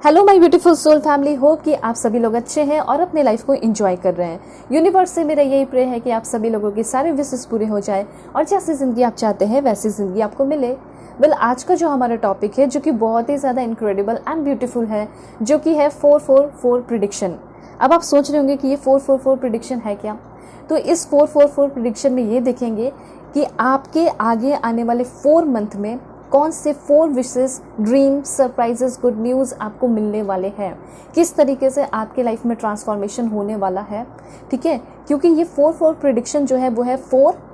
Hello my beautiful soul family, hope कि आप सभी लोग अच्छे हैं और अपने लाइफ को एंजॉय कर रहे हैं। यूनिवर्स से मेरा यही प्रे है कि आप सभी लोगों की सारे विशेस पूरे हो जाए और जैसी ज़िंदगी आप चाहते हैं वैसी ज़िंदगी आपको मिले। आज का जो हमारा टॉपिक है जो कि बहुत ही ज़्यादा इनक्रेडिबल एंड ब्यूटीफुल है, जो कि है 444 प्रिडिक्शन। अब आप सोच रहे होंगे कि ये 444 प्रिडिक्शन है क्या। तो इस 444 प्रिडिक्शन में ये देखेंगे कि आपके आगे आने वाले 4 मंथ में कौन से 4 wishes, dream, surprises, good news आपको मिलने वाले हैं, किस तरीके से आपके लाइफ में ट्रांसफॉर्मेशन होने वाला है। ठीक है, क्योंकि ये 4 प्रिडिक्शन जो है वो है 4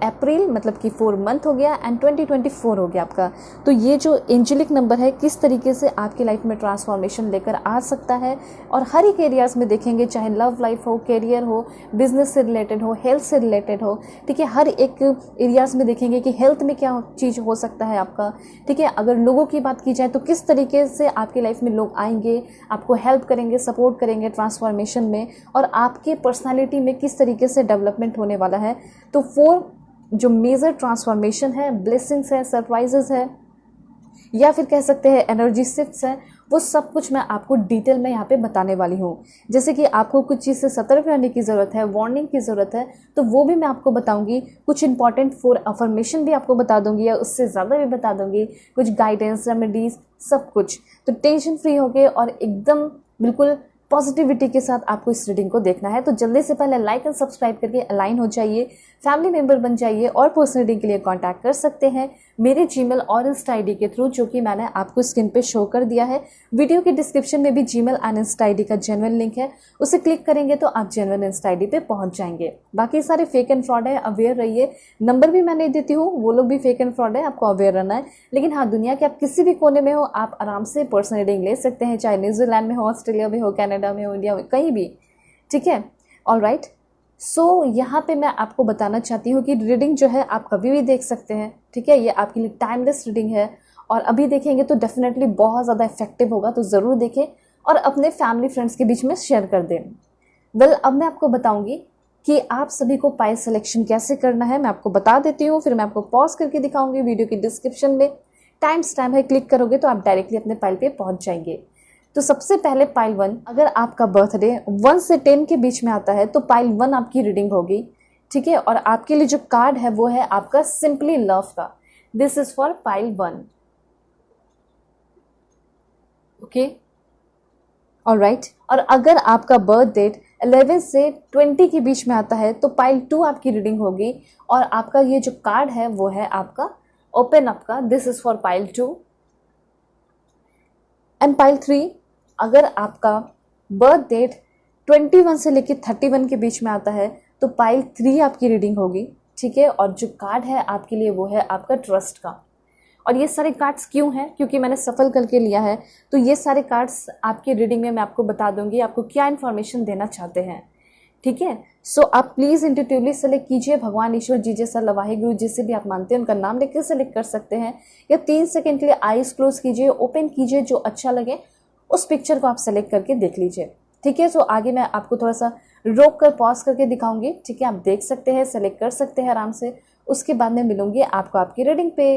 अप्रैल, मतलब कि 4 मंथ हो गया एंड 2024 हो गया आपका। तो ये जो एंजेलिक नंबर है किस तरीके से आपकी लाइफ में ट्रांसफॉर्मेशन लेकर आ सकता है, और हर एक एरियाज में देखेंगे, चाहे लव लाइफ हो, कैरियर हो, बिजनेस से रिलेटेड हो, हेल्थ से रिलेटेड हो। ठीक है, हर एक एरियाज में देखेंगे कि हेल्थ में क्या चीज़ हो सकता है आपका। ठीक है, अगर लोगों की बात की जाए तो किस तरीके से आपकी लाइफ में लोग आएंगे, आपको हेल्प करेंगे, सपोर्ट करेंगे ट्रांसफॉर्मेशन में, और आपके पर्सनालिटी में किस तरीके से डेवलपमेंट होने वाला है। तो 4 जो मेजर ट्रांसफॉर्मेशन है, ब्लेसिंग्स है, सरप्राइजेस है, या फिर कह सकते हैं एनर्जी शिफ्ट्स है, वो सब कुछ मैं आपको डिटेल में यहाँ पे बताने वाली हूँ। जैसे कि आपको कुछ चीज़ से सतर्क रहने की ज़रूरत है, वार्निंग की ज़रूरत है, तो वो भी मैं आपको बताऊंगी। कुछ इंपॉर्टेंट 4 अफर्मेशन भी आपको बता दूंगी, या उससे ज़्यादा भी बता दूंगी, कुछ गाइडेंस, रेमेडीज, सब कुछ। तो टेंशन फ्री होके और एकदम बिल्कुल पॉजिटिविटी के साथ आपको इस रीडिंग को देखना है। तो जल्दी से पहले लाइक एंड सब्सक्राइब करके अलाइन हो जाइए, फैमिली मेंबर बन जाइए, और पर्सनल रीडिंग के लिए कांटेक्ट कर सकते हैं मेरे जीमेल और इंस्टा आईडी के थ्रू, जो कि मैंने आपको स्क्रीन पे शो कर दिया है। वीडियो के डिस्क्रिप्शन में भी जीमेल एंड इंस्टा आईडी का जेन्युइन लिंक है, उसे क्लिक करेंगे तो आप जेन्युइन इंस्टा आईडी पे पहुंच जाएंगे। बाकी सारे फेक एंड फ्रॉड है, अवेयर रहिए। नंबर भी मैं नहीं देती हूँ, वो लोग भी फेक एंड फ्रॉड है, आपको अवेयर रहना है। लेकिन हाँ, दुनिया के आप किसी भी कोने में हो, आप आराम से पर्सनल रीडिंग ले सकते हैं, चाहे न्यूजीलैंड में हो, ऑस्ट्रेलिया में हो, कनाडा में हो, इंडिया में, कहीं भी। ठीक है, ऑलराइट। सो यहाँ पे मैं आपको बताना चाहती हूँ कि रीडिंग जो है आप कभी भी देख सकते हैं। ठीक है, ये आपके लिए टाइमलेस रीडिंग है, और अभी देखेंगे तो डेफिनेटली बहुत ज़्यादा इफेक्टिव होगा, तो ज़रूर देखें और अपने फैमिली फ्रेंड्स के बीच में शेयर कर दें। अब मैं आपको बताऊंगी कि आप सभी को पाइल सिलेक्शन कैसे करना है, मैं आपको बता देती हूँ, फिर मैं आपको पॉज करके दिखाऊंगी। वीडियो के डिस्क्रिप्शन में टाइम है, क्लिक करोगे तो आप डायरेक्टली अपने पाइल पे पहुंच जाएंगे। तो सबसे पहले पाइल 1, अगर आपका बर्थडे 1 से 10 के बीच में आता है तो पाइल 1 आपकी रीडिंग होगी। ठीक है, और आपके लिए जो कार्ड है वो है आपका सिंपली लव का। This is for pile 1। Okay, alright. और अगर आपका बर्थ डेट 11 से 20 के बीच में आता है तो पाइल 2 आपकी रीडिंग होगी, और आपका ये जो कार्ड है वो है आपका ओपन अप का। This is for pile 2। And pile 3, अगर आपका बर्थ डेट 21 से लेकर 31 के बीच में आता है तो पाइल 3 आपकी रीडिंग होगी। ठीक है, और जो कार्ड है आपके लिए वो है आपका ट्रस्ट का। और ये सारे कार्ड्स क्यों हैं, क्योंकि मैंने सफल करके लिया है, तो ये सारे कार्ड्स आपकी रीडिंग में मैं आपको बता दूंगी आपको क्या इन्फॉर्मेशन देना चाहते हैं। ठीक है, सो आप प्लीज़ इंट्यूटिवली सेलेक्ट कीजिए। भगवान, ईश्वर, जीजस, अल्लाह, वाहिगुरु, जिसे भी आप मानते हैं उनका नाम लेकर सेलेक्ट कर सकते हैं, या 3 सेकंड के लिए आईज क्लोज कीजिए, ओपन कीजिए, जो अच्छा लगे उस पिक्चर को आप सेलेक्ट करके देख लीजिए। ठीक है, सो आगे मैं आपको थोड़ा सा रोक कर पॉज करके दिखाऊंगी। ठीक है, आप देख सकते हैं, सेलेक्ट कर सकते हैं आराम से। उसके बाद में मिलूंगी आपको आपकी रीडिंग पे।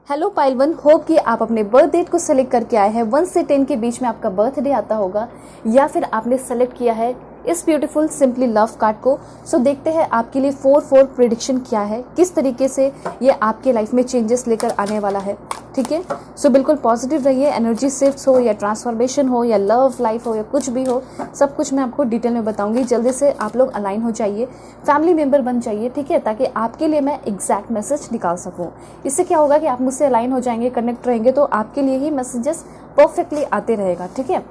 हेलो पाइल 1, होप कि आप अपने बर्थ डेट को सेलेक्ट करके आए हैं। 1 से 10 के बीच में आपका बर्थडे आता होगा, या फिर आपने सेलेक्ट किया है इस ब्यूटीफुल सिंपली लव कार्ड को। सो देखते हैं आपके लिए 4 प्रेडिक्शन क्या है, किस तरीके से ये आपके लाइफ में चेंजेस लेकर आने वाला है। ठीक है, सो बिल्कुल पॉजिटिव रहिए। एनर्जी शिफ्ट्स हो, या ट्रांसफॉर्मेशन हो, या लव लाइफ हो, या कुछ भी हो, सब कुछ मैं आपको डिटेल में बताऊंगी। जल्दी से आप लोग अलाइन हो जाइए, फैमिली मेंबर बन जाइए। ठीक है, ताकि आपके लिए मैं एग्जैक्ट मैसेज निकाल सकूँ। इससे क्या होगा कि आप मुझसे अलाइन हो जाएंगे, कनेक्ट रहेंगे, तो आपके लिए ही मैसेजेस परफेक्टली आते रहेगा। ठीक है,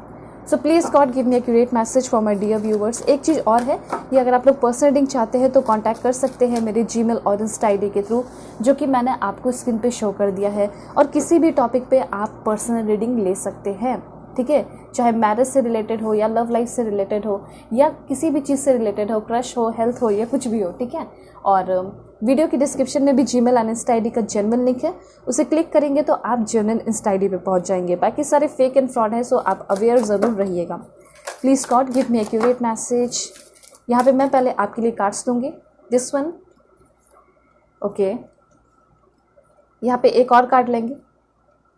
so please God give me accurate message for my dear viewers. एक चीज़ और है कि अगर आप लोग पर्सनल रीडिंग चाहते हैं तो कांटेक्ट कर सकते हैं मेरे जीमेल और इंस्टा आईडी के थ्रू, जो कि मैंने आपको स्क्रीन पे शो कर दिया है। और किसी भी टॉपिक पे आप पर्सनल रीडिंग ले सकते हैं। ठीक है, चाहे मैरिज से रिलेटेड हो, या लव लाइफ से रिलेटेड हो, या किसी भी चीज़ से रिलेटेड हो, क्रश हो, हेल्थ हो, या कुछ भी हो। ठीक है, और वीडियो की डिस्क्रिप्शन में भी जीमेल एंड इंस्टा आईडी का जेन्युइन लिंक है, उसे क्लिक करेंगे तो आप जेन्युइन इंस्टा आईडी पे पहुंच जाएंगे। बाकी सारे फेक एंड फ्रॉड है, सो आप अवेयर ज़रूर रहिएगा। Please God give me accurate message. यहाँ पे मैं पहले आपके लिए कार्ड्स दूंगी। दिस वन, ओके, यहाँ पे एक और कार्ड लेंगे।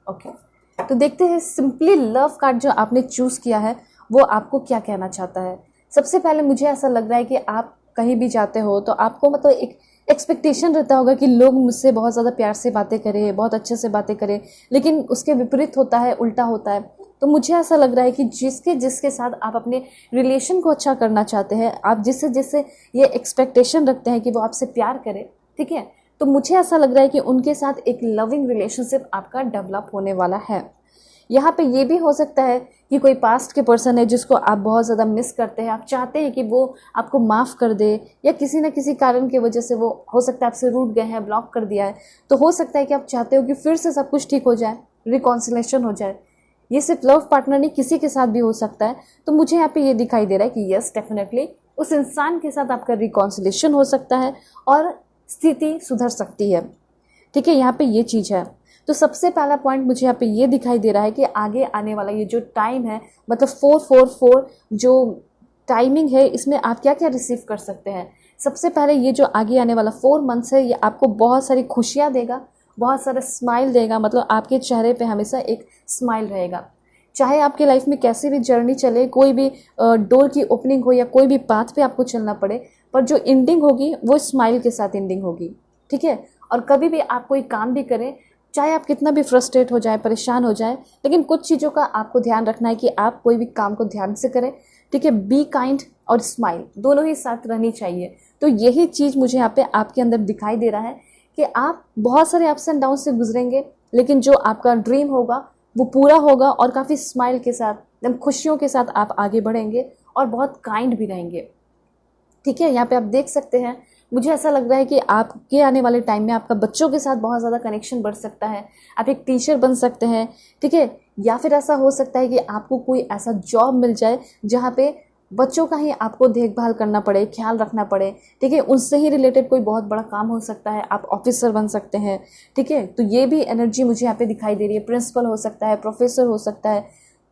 ओके, तो देखते हैं सिंपली लव कार्ड जो आपने चूज़ किया है वो आपको क्या कहना चाहता है। सबसे पहले मुझे ऐसा लग रहा है कि आप कहीं भी जाते हो तो आपको मतलब एक एक्सपेक्टेशन रहता होगा कि लोग मुझसे बहुत ज़्यादा प्यार से बातें करें, बहुत अच्छे से बातें करें, लेकिन उसके विपरीत होता है, उल्टा होता है। तो मुझे ऐसा लग रहा है कि जिसके जिसके साथ आप अपने रिलेशन को अच्छा करना चाहते हैं, आप जिससे जिससे ये एक्सपेक्टेशन रखते हैं कि वो आपसे प्यार करे, ठीक है, तो मुझे ऐसा लग रहा है कि उनके साथ एक लविंग रिलेशनशिप आपका डेवलप होने वाला है। यहाँ पे ये भी हो सकता है कि कोई पास्ट के पर्सन है जिसको आप बहुत ज़्यादा मिस करते हैं, आप चाहते हैं कि वो आपको माफ़ कर दे, या किसी न किसी कारण की वजह से वो हो सकता है आपसे रूठ गए हैं, ब्लॉक कर दिया है, तो हो सकता है कि आप चाहते हो कि फिर से सब कुछ ठीक हो जाए, रिकॉन्सिलेशन हो जाए। ये सिर्फ लव पार्टनर नहीं, किसी के साथ भी हो सकता है। तो मुझे यहाँ पे ये दिखाई दे रहा है कि यस डेफिनेटली उस इंसान के साथ आपका रिकॉन्सिलेशन हो सकता है और स्थिति सुधर सकती है, ठीक है, यहाँ पे ये चीज़ है। तो सबसे पहला पॉइंट मुझे यहाँ पे ये दिखाई दे रहा है कि आगे आने वाला ये जो टाइम है, मतलब 444 जो टाइमिंग है, इसमें आप क्या क्या रिसीव कर सकते हैं। सबसे पहले ये जो आगे आने वाला 4 मंथ्स है, ये आपको बहुत सारी खुशियाँ देगा, बहुत सारा स्माइल देगा, मतलब आपके चेहरे पे हमेशा एक स्माइल रहेगा। चाहे आपकी लाइफ में कैसी भी जर्नी चले, कोई भी डोर की ओपनिंग हो या कोई भी पाथ पे आपको चलना पड़े, पर जो एंडिंग होगी वो स्माइल के साथ एंडिंग होगी, ठीक है। और कभी भी आप कोई काम भी करें, चाहे आप कितना भी फ्रस्ट्रेट हो जाए, परेशान हो जाए, लेकिन कुछ चीज़ों का आपको ध्यान रखना है कि आप कोई भी काम को ध्यान से करें, ठीक है। बी काइंड और स्माइल दोनों ही साथ रहनी चाहिए। तो यही चीज़ मुझे यहाँ पे आपके अंदर दिखाई दे रहा है कि आप बहुत सारे अप्स एंड डाउन से गुजरेंगे, लेकिन जो आपका ड्रीम होगा वो पूरा होगा और काफ़ी स्माइल के साथ, एकदम खुशियों के साथ आप आगे बढ़ेंगे और बहुत काइंड भी रहेंगे, ठीक है। यहाँ पे आप देख सकते हैं, मुझे ऐसा लग रहा है कि आपके आने वाले टाइम में आपका बच्चों के साथ बहुत ज़्यादा कनेक्शन बढ़ सकता है, आप एक टीचर बन सकते हैं, ठीक है। या फिर ऐसा हो सकता है कि आपको कोई ऐसा जॉब मिल जाए जहाँ पे बच्चों का ही आपको देखभाल करना पड़े, ख्याल रखना पड़े, ठीक है। उनसे ही रिलेटेड कोई बहुत बड़ा काम हो सकता है, आप ऑफिसर बन सकते हैं, ठीक है। तो ये भी एनर्जी मुझे यहाँ पे दिखाई दे रही है। प्रिंसिपल हो सकता है, प्रोफेसर हो सकता है,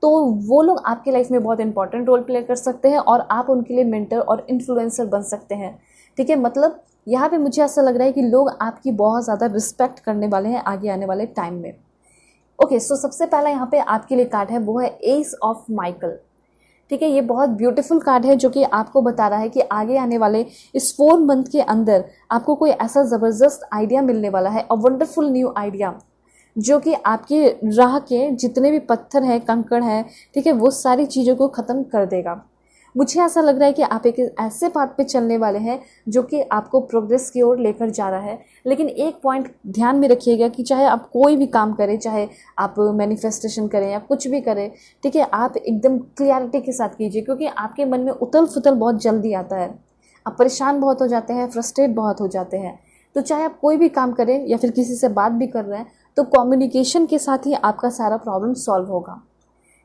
तो वो लोग आपकी लाइफ में बहुत इंपॉर्टेंट रोल प्ले कर सकते हैं और आप उनके लिए मेंटर और इन्फ्लुएंसर बन सकते हैं, ठीक है। मतलब यहाँ पे मुझे ऐसा लग रहा है कि लोग आपकी बहुत ज़्यादा रिस्पेक्ट करने वाले हैं आगे आने वाले टाइम में। ओके, सो सबसे पहला यहाँ पे आपके लिए कार्ड है, वो है एस ऑफ माइकल, ठीक है। ये बहुत ब्यूटीफुल कार्ड है जो कि आपको बता रहा है कि आगे आने वाले इस 4 मंथ के अंदर आपको कोई ऐसा ज़बरदस्त आइडिया मिलने वाला है, अ वंडरफुल न्यू आइडिया, जो कि आपके राह के जितने भी पत्थर हैं, कंकड़ हैं, ठीक है, वो सारी चीज़ों को ख़त्म कर देगा। मुझे ऐसा लग रहा है कि आप एक ऐसे पाथ पे चलने वाले हैं जो कि आपको प्रोग्रेस की ओर लेकर जा रहा है। लेकिन एक पॉइंट ध्यान में रखिएगा कि चाहे आप कोई भी काम करें, चाहे आप मैनिफेस्टेशन करें या कुछ भी करें, ठीक है, आप एकदम क्लियरिटी के साथ कीजिए, क्योंकि आपके मन में उथल फुथल बहुत जल्दी आता है, आप परेशान बहुत हो जाते हैं, फ्रस्ट्रेट बहुत हो जाते हैं। तो चाहे आप कोई भी काम करें या फिर किसी से बात भी कर रहे हैं, तो कम्युनिकेशन के साथ ही आपका सारा प्रॉब्लम सॉल्व होगा,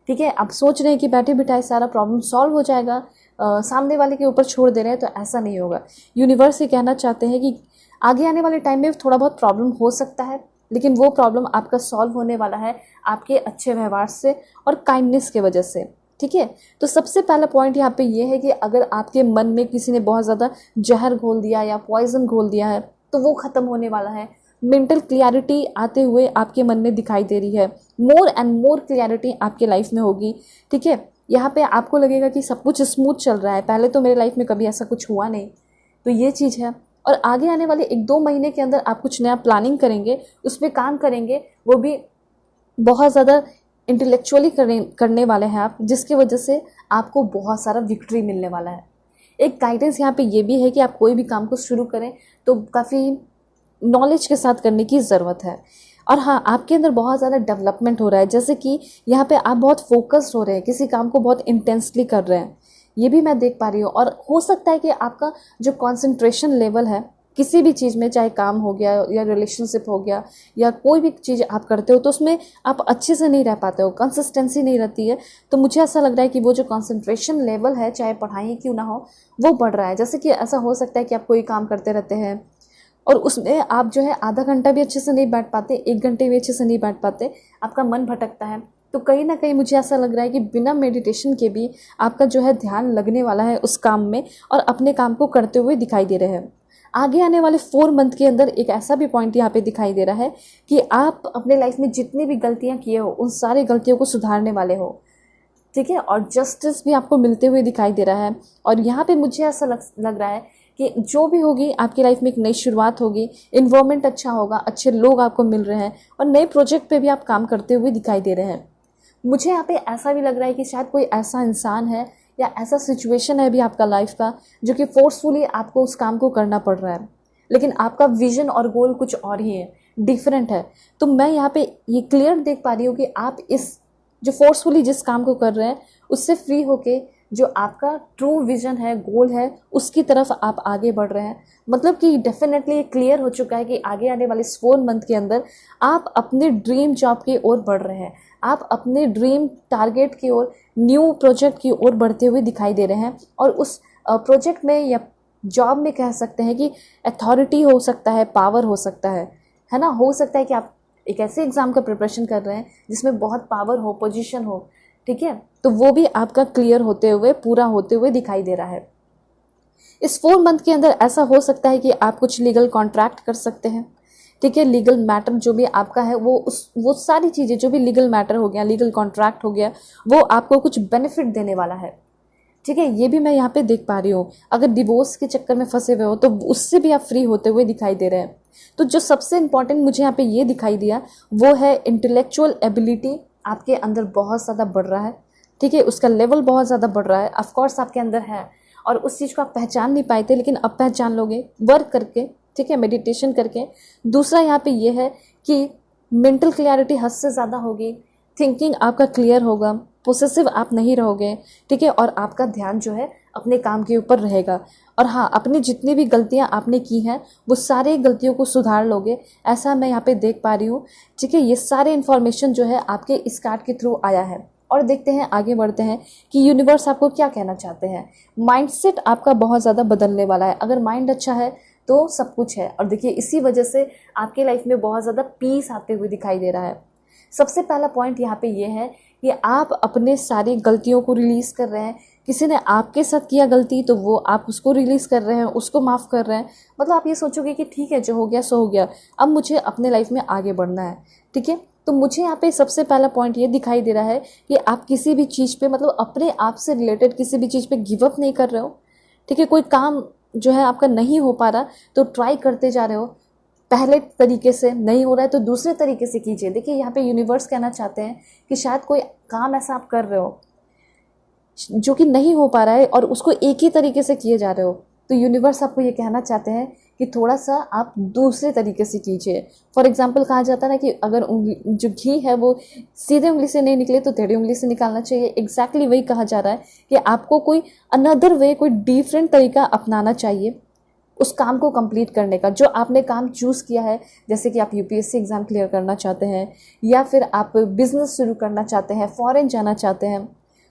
ठीक है। आप सोच रहे हैं कि बैठे बिठाए सारा प्रॉब्लम सॉल्व हो जाएगा, सामने वाले के ऊपर छोड़ दे रहे हैं, तो ऐसा नहीं होगा। यूनिवर्स ये कहना चाहते हैं कि आगे आने वाले टाइम में थोड़ा बहुत प्रॉब्लम हो सकता है, लेकिन वो प्रॉब्लम आपका सॉल्व होने वाला है आपके अच्छे व्यवहार से और काइंडनेस की वजह से, ठीक है। तो सबसे पहला पॉइंट यहाँ पे ये है कि अगर आपके मन में किसी ने बहुत ज़्यादा जहर घोल दिया या पॉइजन घोल दिया है, तो वो ख़त्म होने वाला है। मेंटल क्लियरिटी आते हुए आपके मन में दिखाई दे रही है, मोर एंड मोर क्लियरिटी आपके लाइफ में होगी, ठीक है। यहाँ पे आपको लगेगा कि सब कुछ स्मूथ चल रहा है, पहले तो मेरे लाइफ में कभी ऐसा कुछ हुआ नहीं, तो ये चीज़ है। और आगे आने वाले 1-2 महीने के अंदर आप कुछ नया प्लानिंग करेंगे, उस पर काम करेंगे, वो भी बहुत ज़्यादा इंटेलेक्चुअली करने वाले हैं आप, जिसकी वजह से आपको बहुत सारा विक्ट्री मिलने वाला है। एक गाइडेंस यहाँ पे ये भी है कि आप कोई भी काम को शुरू करें तो काफ़ी नॉलेज के साथ करने की ज़रूरत है। और हाँ, आपके अंदर बहुत ज़्यादा डेवलपमेंट हो रहा है, जैसे कि यहाँ पे आप बहुत फोकस्ड हो रहे हैं, किसी काम को बहुत इंटेंसली कर रहे हैं, ये भी मैं देख पा रही हूँ। और हो सकता है कि आपका जो कंसंट्रेशन लेवल है किसी भी चीज़ में, चाहे काम हो गया या रिलेशनशिप हो गया या कोई भी चीज़ आप करते हो, तो उसमें आप अच्छे से नहीं रह पाते हो, कंसिस्टेंसी नहीं रहती है। तो मुझे ऐसा लग रहा है कि वो जो कंसंट्रेशन लेवल है, चाहे पढ़ाई क्यों ना हो, वो बढ़ रहा है। जैसे कि ऐसा हो सकता है कि आप कोई काम करते रहते हैं और उसमें आप जो है आधा घंटा भी अच्छे से नहीं बैठ पाते, 1 घंटे भी अच्छे से नहीं बैठ पाते, आपका मन भटकता है। तो कहीं ना कहीं मुझे ऐसा लग रहा है कि बिना मेडिटेशन के भी आपका जो है ध्यान लगने वाला है उस काम में और अपने काम को करते हुए दिखाई दे रहे हैं। आगे आने वाले 4 मंथ के अंदर एक ऐसा भी पॉइंट यहाँ पे दिखाई दे रहा है कि आप अपने लाइफ में जितनी भी गलतियाँ किए हो उन सारी गलतियों को सुधारने वाले हो, ठीक है। और जस्टिस भी आपको मिलते हुए दिखाई दे रहा है। और यहाँ पे मुझे ऐसा लग रहा है कि जो भी होगी आपकी लाइफ में एक नई शुरुआत होगी, इन्वायरमेंट अच्छा होगा, अच्छे लोग आपको मिल रहे हैं और नए प्रोजेक्ट पे भी आप काम करते हुए दिखाई दे रहे हैं। मुझे यहाँ पे ऐसा भी लग रहा है कि शायद कोई ऐसा इंसान है या ऐसा सिचुएशन है भी आपका लाइफ का जो कि फोर्सफुली आपको उस काम को करना पड़ रहा है, लेकिन आपका विजन और गोल कुछ और ही है, डिफरेंट है। तो मैं यहाँ पे ये क्लियर देख पा रही हूँ कि आप इस जो फोर्सफुली जिस काम को कर रहे हैं उससे फ्री होके जो आपका ट्रू विजन है, गोल है, उसकी तरफ आप आगे बढ़ रहे हैं। मतलब कि डेफिनेटली ये क्लियर हो चुका है कि आगे आने वाले 4 मंथ के अंदर आप अपने ड्रीम जॉब की ओर बढ़ रहे हैं, आप अपने ड्रीम टारगेट की ओर, न्यू प्रोजेक्ट की ओर बढ़ते हुए दिखाई दे रहे हैं। और उस प्रोजेक्ट में या जॉब में कह सकते हैं कि अथॉरिटी हो सकता है, पावर हो सकता है ना। हो सकता है कि आप एक ऐसे एग्ज़ाम का प्रिपरेशन कर रहे हैं जिसमें बहुत पावर हो, पोजीशन हो, ठीक है, तो वो भी आपका क्लियर होते हुए, पूरा होते हुए दिखाई दे रहा है। इस 4 मंथ के अंदर ऐसा हो सकता है कि आप कुछ लीगल कॉन्ट्रैक्ट कर सकते हैं, ठीक है। लीगल मैटर जो भी आपका है वो सारी चीज़ें जो भी लीगल मैटर हो गया, लीगल कॉन्ट्रैक्ट हो गया, वो आपको कुछ बेनिफिट देने वाला है, ठीक है। ये भी मैं यहाँ पे देख पा रही हूँ। अगर डिवोर्स के चक्कर में फंसे हुए हो तो उससे भी आप फ्री होते हुए दिखाई दे रहे हैं। तो जो सबसे इंपॉर्टेंट मुझे यहाँ पे ये दिखाई दिया वो है इंटेलेक्चुअल एबिलिटी आपके अंदर बहुत ज़्यादा बढ़ रहा है, ठीक है। उसका लेवल बहुत ज़्यादा बढ़ रहा है। ऑफकोर्स आपके अंदर है और उस चीज़ को आप पहचान नहीं पाए थे, लेकिन अब पहचान लोगे वर्क करके, ठीक है, मेडिटेशन करके। दूसरा यहाँ पे ये है कि मेंटल क्लैरिटी हद से ज़्यादा होगी, थिंकिंग आपका क्लियर होगा, पोसेसिव आप नहीं रहोगे, ठीक है। और आपका ध्यान जो है अपने काम के ऊपर रहेगा। और हाँ, अपनी जितनी भी गलतियाँ आपने की हैं वो सारे गलतियों को सुधार लोगे, ऐसा मैं यहाँ पे देख पा रही हूँ, ठीक है। ये सारे इन्फॉर्मेशन जो है आपके इस कार्ड के थ्रू आया है। और देखते हैं, आगे बढ़ते हैं कि यूनिवर्स आपको क्या कहना चाहते हैं। माइंडसेट आपका बहुत ज़्यादा बदलने वाला है। अगर माइंड अच्छा है तो सब कुछ है। और देखिए, इसी वजह से आपके लाइफ में बहुत ज़्यादा पीस आते हुए दिखाई दे रहा है। सबसे पहला पॉइंट यहाँ पे ये है कि आप अपने सारी गलतियों को रिलीज़ कर रहे हैं। किसी ने आपके साथ किया गलती तो वो आप उसको रिलीज़ कर रहे हैं, उसको माफ़ कर रहे हैं। मतलब आप ये सोचोगे कि ठीक है, जो हो गया सो हो गया, अब मुझे अपने लाइफ में आगे बढ़ना है, ठीक है। तो मुझे यहाँ पे सबसे पहला पॉइंट ये दिखाई दे रहा है कि आप किसी भी चीज़ पे, मतलब अपने आप से रिलेटेड किसी भी चीज़ पे गिव अप नहीं कर रहे हो, ठीक है। कोई काम जो है आपका नहीं हो पा रहा तो ट्राई करते जा रहे हो। पहले तरीके से नहीं हो रहा है तो दूसरे तरीके से कीजिए। देखिए, यहाँ पे यूनिवर्स कहना चाहते हैं कि शायद कोई काम ऐसा आप कर रहे हो जो कि नहीं हो पा रहा है और उसको एक ही तरीके से किए जा रहे हो, तो यूनिवर्स आपको ये कहना चाहते हैं कि थोड़ा सा आप दूसरे तरीके से कीजिए। फॉर एग्जांपल कहा जाता है ना कि अगर उंगली जो घी है वो सीधे उंगली से नहीं निकले तो टेढ़ी उंगली से निकालना चाहिए। एग्जैक्टली वही कहा जा रहा है कि आपको कोई अनदर वे, कोई डिफरेंट तरीका अपनाना चाहिए उस काम को कंप्लीट करने का, जो आपने काम चूज़ किया है। जैसे कि आप यूपीएससी एग्ज़ाम क्लियर करना चाहते हैं या फिर आप बिजनेस शुरू करना चाहते हैं, फॉरेन जाना चाहते हैं,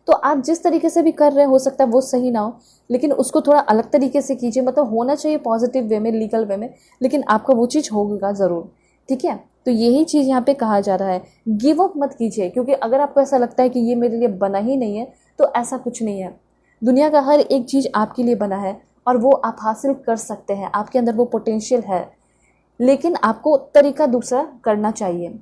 तो आप जिस तरीके से भी कर रहे हैं हो सकता है वो सही ना हो, लेकिन उसको थोड़ा अलग तरीके से कीजिए। मतलब होना चाहिए पॉजिटिव वे में, लीगल वे में, लेकिन आपका वो चीज़ होगा ज़रूर, ठीक है। तो यही चीज़ यहाँ पे कहा जा रहा है, गिव अप मत कीजिए। क्योंकि अगर आपको ऐसा लगता है कि ये मेरे लिए बना ही नहीं है, तो ऐसा कुछ नहीं है। दुनिया का हर एक चीज़ आपके लिए बना है और वो आप हासिल कर सकते हैं। आपके अंदर वो पोटेंशियल है, लेकिन आपको तरीका दूसरा करना चाहिए।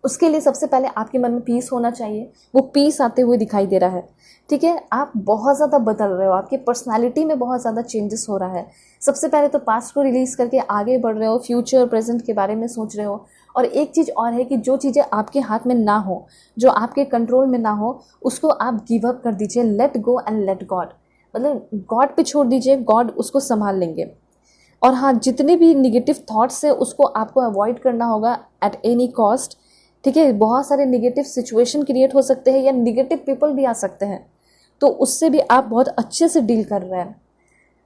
उसके लिए सबसे पहले आपके मन में पीस होना चाहिए। वो पीस आते हुए दिखाई दे रहा है, ठीक है। आप बहुत ज़्यादा बदल रहे हो, आपकी पर्सनालिटी में बहुत ज़्यादा चेंजेस हो रहा है। सबसे पहले तो पास्ट को रिलीज़ करके आगे बढ़ रहे हो, फ्यूचर प्रेजेंट के बारे में सोच रहे हो। और एक चीज़ और है कि जो चीज़ें आपके हाथ में ना हो, जो आपके कंट्रोल में ना हो, उसको आप गिव अप कर दीजिए। Let go and let God, मतलब गॉड पे छोड़ दीजिए, गॉड उसको संभाल लेंगे। और हाँ, जितने भी निगेटिव थॉट्स है उसको आपको अवॉइड करना होगा एट एनी कॉस्ट, ठीक है। बहुत सारे निगेटिव सिचुएशन क्रिएट हो सकते हैं या निगेटिव पीपल भी आ सकते हैं, तो उससे भी आप बहुत अच्छे से डील कर रहे हैं।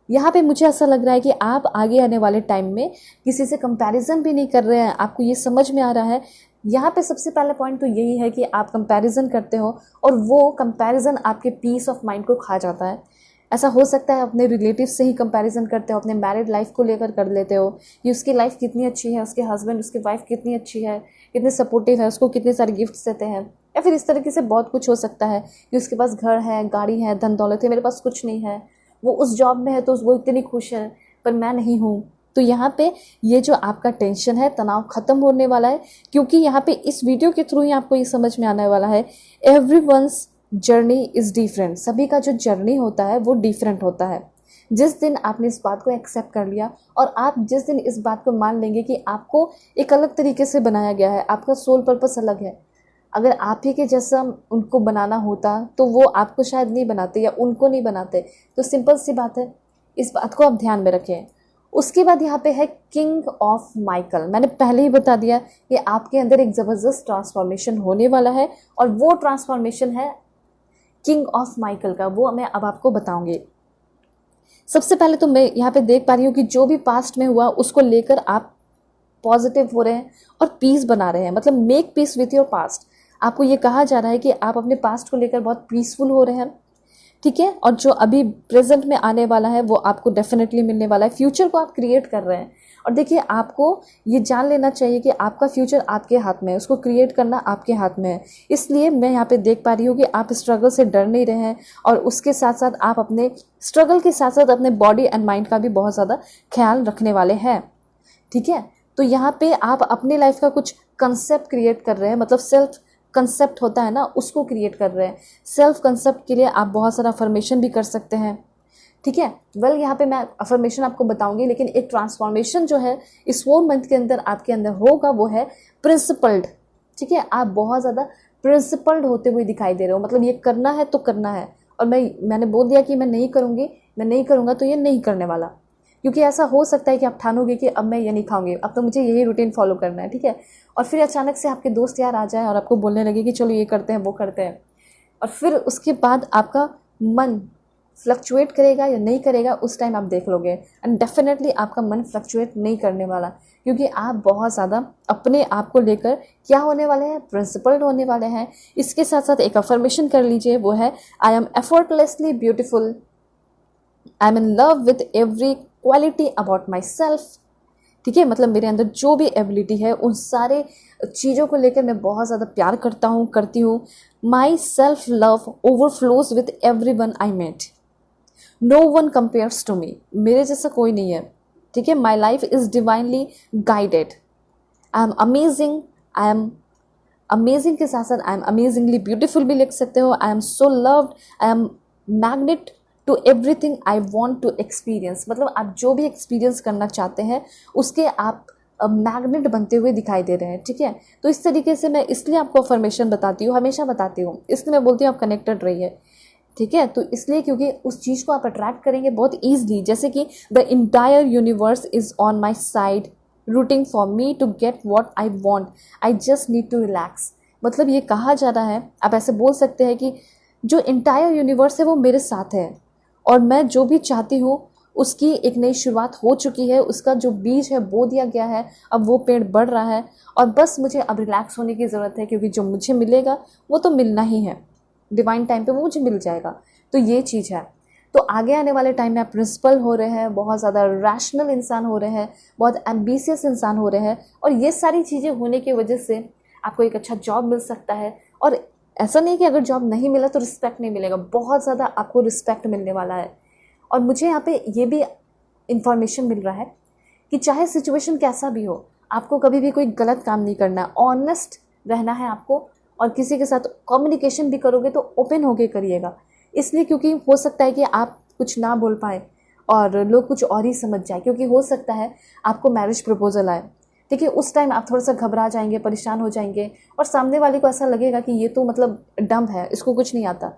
यहाँ पे मुझे ऐसा लग रहा है कि आप आगे आने वाले टाइम में किसी से कंपैरिजन भी नहीं कर रहे हैं। आपको ये समझ में आ रहा है। यहाँ पे सबसे पहला पॉइंट तो यही है कि आप कंपैरिजन करते हो और वो कंपैरिजन आपके पीस ऑफ माइंड को खा जाता है। ऐसा हो सकता है अपने रिलेटिव से ही कंपैरिजन करते हो, अपने मैरिड लाइफ को लेकर कर लेते हो कि उसकी लाइफ कितनी अच्छी है, उसके हस्बैंड, उसकी वाइफ कितनी अच्छी है, कितने सपोर्टिव है, उसको कितने सारे गिफ्ट्स देते हैं। या फिर इस तरीके से बहुत कुछ हो सकता है कि उसके पास घर है, गाड़ी है, धन दौलत है, मेरे पास कुछ नहीं है। वो उस जॉब में है तो वो इतनी खुश है, पर मैं नहीं हूँ। तो यहाँ पे ये जो आपका टेंशन है, तनाव खत्म होने वाला है, क्योंकि यहाँ पे इस वीडियो के थ्रू ही आपको ये समझ में आने वाला है एवरीवन्स जर्नी इज़ डिफरेंट। सभी का जो जर्नी होता है वो डिफरेंट होता है। जिस दिन आपने इस बात को एक्सेप्ट कर लिया और आप जिस दिन इस बात को मान लेंगे कि आपको एक अलग तरीके से बनाया गया है, आपका सोल पर्पस अलग है, अगर आप ही के जैसा उनको बनाना होता तो वो आपको शायद नहीं बनाते या उनको नहीं बनाते। तो सिंपल सी बात है, इस बात को आप ध्यान में रखें। उसके बाद यहाँ पे है किंग ऑफ माइकल। मैंने पहले ही बता दिया कि आपके अंदर एक ज़बरदस्त ट्रांसफॉर्मेशन होने वाला है और वो ट्रांसफॉर्मेशन है किंग ऑफ माइकल का, वो मैं अब आपको बताऊंगी। सबसे पहले तो मैं यहाँ पे देख पा रही हूँ कि जो भी पास्ट में हुआ उसको लेकर आप पॉजिटिव हो रहे हैं और पीस बना रहे हैं, मतलब make peace with your past. आपको ये कहा जा रहा है कि आप अपने पास्ट को लेकर बहुत पीसफुल हो रहे हैं, ठीक है, और जो अभी प्रेजेंट में आने वाला है वो आपको डेफिनेटली मिलने वाला है। फ्यूचर को आप क्रिएट कर रहे हैं और देखिए आपको ये जान लेना चाहिए कि आपका फ्यूचर आपके हाथ में है, उसको क्रिएट करना आपके हाथ में है। इसलिए मैं यहाँ पे देख पा रही हूँ कि आप स्ट्रगल से डर नहीं रहे हैं और उसके साथ साथ आप अपने स्ट्रगल के साथ साथ अपने बॉडी एंड माइंड का भी बहुत ज़्यादा ख्याल रखने वाले हैं, ठीक है। तो यहाँ पे आप अपने लाइफ का कुछ कंसेप्ट क्रिएट कर रहे हैं, मतलब सेल्फ कंसेप्ट होता है ना, उसको क्रिएट कर रहे हैं। सेल्फ कंसेप्ट के लिए आप बहुत सारा अफर्मेशन भी कर सकते हैं, ठीक है। यहाँ पे मैं अफर्मेशन आपको बताऊंगी, लेकिन एक ट्रांसफॉर्मेशन जो है इस 4 मंथ के अंदर आपके अंदर होगा वो है प्रिंसिपल्ड, ठीक है। आप बहुत ज़्यादा प्रिंसिपल्ड होते हुए दिखाई दे रहे हो, मतलब ये करना है तो करना है, और मैंने बोल दिया कि मैं नहीं करूँगी, मैं नहीं करूँगा तो ये नहीं करने वाला, क्योंकि ऐसा हो सकता है कि आप ठानोगे कि अब मैं ये नहीं खाऊंगी, अब तो मुझे यही रूटीन फॉलो करना है, ठीक है। और फिर अचानक से आपके दोस्त यार आ जाए और आपको बोलने लगे कि चलो ये करते हैं वो करते हैं, और फिर उसके बाद आपका मन फ्लक्चुएट करेगा या नहीं करेगा, उस टाइम आप देख लोगे। एंड डेफिनेटली आपका मन फ्लक्चुएट नहीं करने वाला, क्योंकि आप बहुत ज़्यादा अपने आप को लेकर क्या होने वाले हैं, प्रिंसिपल्ड होने वाले हैं। इसके साथ साथ एक अफर्मेशन कर लीजिए, वो है I am effortlessly beautiful, I am in love with every quality about my self, ठीक है। मतलब मेरे अंदर जो भी एबिलिटी है उन सारे चीज़ों को लेकर मैं बहुत ज़्यादा प्यार करता हूँ, करती हूँ। My self love overflows with every one I met, no one compares to me, मेरे जैसा कोई नहीं है, ठीक है। My life is divinely guided, I am amazing, I am amazing के साथ साथ आई एम अमेजिंगली ब्यूटिफुल भी लिख सकते हो। I am so loved, I am magnet to everything I want to experience, मतलब आप जो भी एक्सपीरियंस करना चाहते हैं उसके आप मैग्नेट बनते हुए दिखाई दे रहे हैं, ठीक है। तो इस तरीके से मैं इसलिए आपको अफर्मेशन बताती हूँ, हमेशा बताती हूँ, इसलिए मैं बोलती हूँ आप कनेक्टेड रहिए, ठीक है। तो इसलिए क्योंकि उस चीज़ को आप अट्रैक्ट करेंगे बहुत ईजिली, जैसे कि the entire universe is on my side rooting for me to get what I want, I just need to relax. मतलब ये कहा जा रहा है, आप ऐसे बोल सकते हैं कि जो इंटायर यूनिवर्स है वो मेरे साथ है और मैं जो भी चाहती हूँ उसकी एक नई शुरुआत हो चुकी है, उसका जो बीज है बो दिया गया है, अब वो पेड़ बढ़ रहा है और बस मुझे अब रिलैक्स होने की ज़रूरत है, क्योंकि जो मुझे मिलेगा वो तो मिलना ही है, डिवाइन टाइम पे वो मुझे मिल जाएगा। तो ये चीज़ है। तो आगे आने वाले टाइम में आप प्रिंसिपल हो रहे हैं, बहुत ज़्यादा रैशनल इंसान हो रहे हैं, बहुत एम्बिशियस इंसान हो रहे हैं, और ये सारी चीज़ें होने की वजह से आपको एक अच्छा जॉब मिल सकता है। और ऐसा नहीं कि अगर जॉब नहीं मिला तो रिस्पेक्ट नहीं मिलेगा, बहुत ज़्यादा आपको रिस्पेक्ट मिलने वाला है। और मुझे यहाँ पे ये भी इंफॉर्मेशन मिल रहा है कि चाहे सिचुएशन कैसा भी हो, आपको कभी भी कोई गलत काम नहीं करना है, ऑनेस्ट रहना है आपको, और किसी के साथ कम्युनिकेशन भी करोगे तो ओपन होके करिएगा। इसलिए क्योंकि हो सकता है कि आप कुछ ना बोल पाए और लोग कुछ और ही समझ जाए, क्योंकि हो सकता है आपको मैरिज प्रपोजल आए, ठीक है। उस टाइम आप थोड़ा सा घबरा जाएंगे, परेशान हो जाएंगे और सामने वाले को ऐसा लगेगा कि ये तो मतलब डम्ब है, इसको कुछ नहीं आता,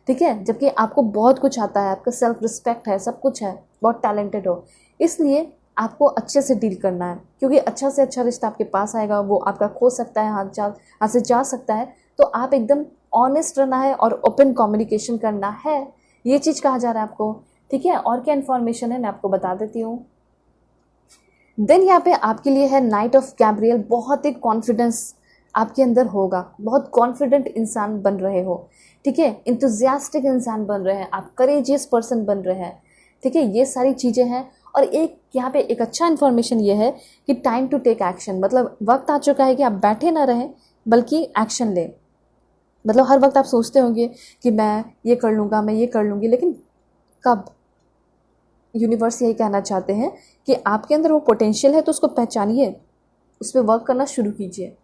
ठीक है, जबकि आपको बहुत कुछ आता है, आपका सेल्फ रिस्पेक्ट है, सब कुछ है, बहुत टैलेंटेड हो। इसलिए आपको अच्छे से डील करना है, क्योंकि अच्छा से अच्छा रिश्ता आपके पास आएगा, वो आपका खो सकता है, हाथ से जा सकता है। तो आप एकदम ऑनेस्ट रहना है और ओपन कम्युनिकेशन करना है, ये चीज़ कहा जा रहा है आपको, ठीक है। और क्या इन्फॉर्मेशन है मैं आपको बता देती हूँ। देन यहाँ पे आपके लिए है नाइट ऑफ गैब्रियल। बहुत ही कॉन्फिडेंस आपके अंदर होगा, बहुत कॉन्फिडेंट इंसान बन रहे हो, ठीक है, इंथुजियास्टिक इंसान बन रहे हैं आप, करेजियस पर्सन बन रहे हैं, ठीक है, ये सारी चीज़ें हैं। और एक यहाँ पे एक अच्छा इन्फॉर्मेशन ये है कि टाइम टू टेक एक्शन, मतलब वक्त आ चुका है कि आप बैठे ना रहें बल्कि एक्शन लें। मतलब हर वक्त आप सोचते होंगे कि मैं ये कर लूँगा, मैं ये कर लूँगी, लेकिन कब, यूनिवर्स यही कहना चाहते हैं कि आपके अंदर वो पोटेंशियल है तो उसको पहचानिए, उस पर वर्क करना शुरू कीजिए,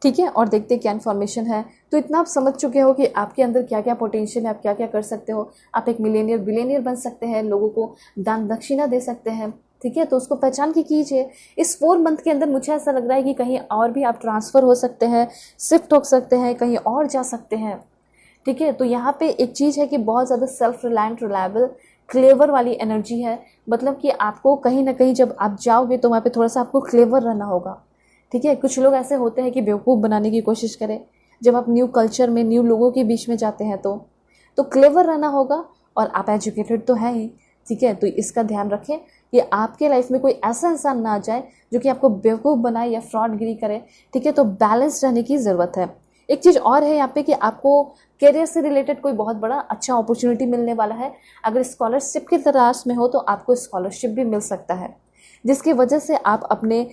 ठीक है। और देखते क्या इन्फॉर्मेशन है। तो इतना आप समझ चुके हो कि आपके अंदर क्या क्या पोटेंशियल है, आप क्या क्या कर सकते हो। आप एक मिलेनियर बिलियनियर बन सकते हैं, लोगों को दान दक्षिणा दे सकते हैं, ठीक है। तो उसको पहचान के कीजिए। इस 4 मंथ के अंदर मुझे ऐसा लग रहा है कि कहीं और भी आप ट्रांसफ़र हो सकते हैं, शिफ्ट हो सकते हैं, कहीं और जा सकते हैं, ठीक है। तो यहाँ पे एक चीज़ है कि बहुत ज़्यादा सेल्फ रिलायंट, रिलायबल, क्लेवर वाली एनर्जी है। मतलब कि आपको कहीं ना कहीं जब आप जाओगे तो वहाँ पे थोड़ा सा आपको क्लेवर रहना होगा, ठीक है। कुछ लोग ऐसे होते हैं कि बेवकूफ़ बनाने की कोशिश करें जब आप न्यू कल्चर में, न्यू लोगों के बीच में जाते हैं तो क्लेवर रहना होगा। और आप एजुकेटेड तो है ही, ठीक है। तो इसका ध्यान रखें कि आपके लाइफ में कोई ऐसा इंसान ना आ जाए जो कि आपको बेवकूफ़ बनाए या फ्रॉडगिरी करे, ठीक है। तो बैलेंस रहने की ज़रूरत है। एक चीज़ और है यहाँ पे कि आपको करियर से रिलेटेड कोई बहुत बड़ा अच्छा अपॉर्चुनिटी मिलने वाला है। अगर स्कॉलरशिप की तलाश में हो तो आपको स्कॉलरशिप भी मिल सकता है, जिसकी वजह से आप अपने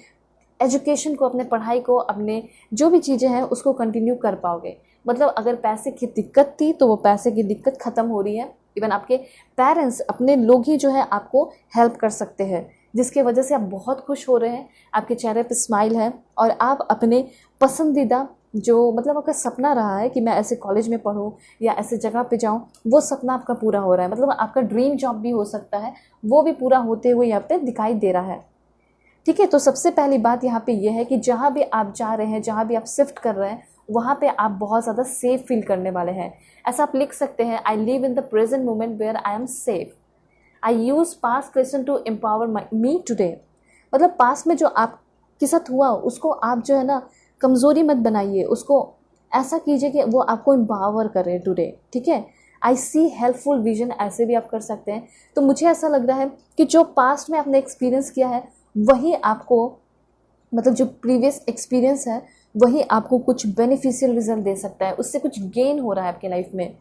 एजुकेशन को, अपने पढ़ाई को, अपने जो भी चीज़ें हैं उसको कंटिन्यू कर पाओगे। मतलब अगर पैसे की दिक्कत थी तो वो पैसे की दिक्कत ख़त्म हो रही है। इवन आपके पेरेंट्स, अपने लोग ही जो है आपको हेल्प कर सकते हैं, जिसके वजह से आप बहुत खुश हो रहे हैं, आपके चेहरे पे स्माइल है और आप अपने पसंदीदा जो मतलब आपका सपना रहा है कि मैं ऐसे कॉलेज में पढूं या ऐसे जगह पे जाऊं, वो सपना आपका पूरा हो रहा है। मतलब आपका ड्रीम जॉब भी हो सकता है, वो भी पूरा होते हुए यहाँ पे दिखाई दे रहा है, ठीक है। तो सबसे पहली बात यहाँ पे ये है कि जहाँ भी आप जा रहे हैं, जहाँ भी आप शिफ्ट कर रहे हैं, वहाँ पे आप बहुत ज़्यादा सेफ फील करने वाले हैं। ऐसा आप लिख सकते हैं, I live in the present moment where I am safe, I use past question to empower me today. मतलब पास्ट में जो आपके साथ हुआ उसको आप जो है ना कमज़ोरी मत बनाइए, उसको ऐसा कीजिए कि वो आपको एम्पावर करे टुडे, ठीक है। आई सी हेल्पफुल विजन, ऐसे भी आप कर सकते हैं। तो मुझे ऐसा लग रहा है कि जो पास्ट में आपने एक्सपीरियंस किया है वही आपको, मतलब जो प्रीवियस एक्सपीरियंस है वही आपको कुछ बेनिफिशियल रिजल्ट दे सकता है, उससे कुछ गेन हो रहा है आपके लाइफ में,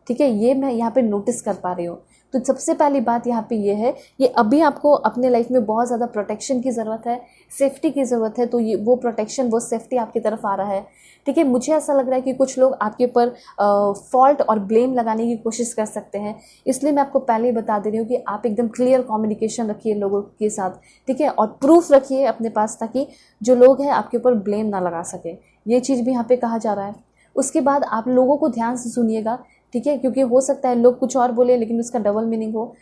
ठीक है। ये मैं यहाँ पे नोटिस कर पा रही हूँ। तो सबसे पहली बात यहाँ पे ये है, ये अभी आपको अपने लाइफ में बहुत ज़्यादा प्रोटेक्शन की ज़रूरत है, सेफ्टी की ज़रूरत है। तो ये वो प्रोटेक्शन, वो सेफ्टी आपकी तरफ आ रहा है, ठीक है। मुझे ऐसा लग रहा है कि कुछ लोग आपके ऊपर फॉल्ट और ब्लेम लगाने की कोशिश कर सकते हैं, इसलिए मैं आपको पहले ही बता दे रही हूँ कि आप एकदम क्लियर कम्युनिकेशन रखिए लोगों के साथ, ठीक है। और प्रूफ रखिए अपने पास ताकि जो लोग हैं आपके ऊपर ब्लेम ना लगा सके, ये चीज़ भी यहाँ पे कहा जा रहा है। उसके बाद आप लोगों को ध्यान से सुनिएगा, ठीक है, क्योंकि हो सकता है लोग कुछ और बोले लेकिन उसका डबल मीनिंग हो।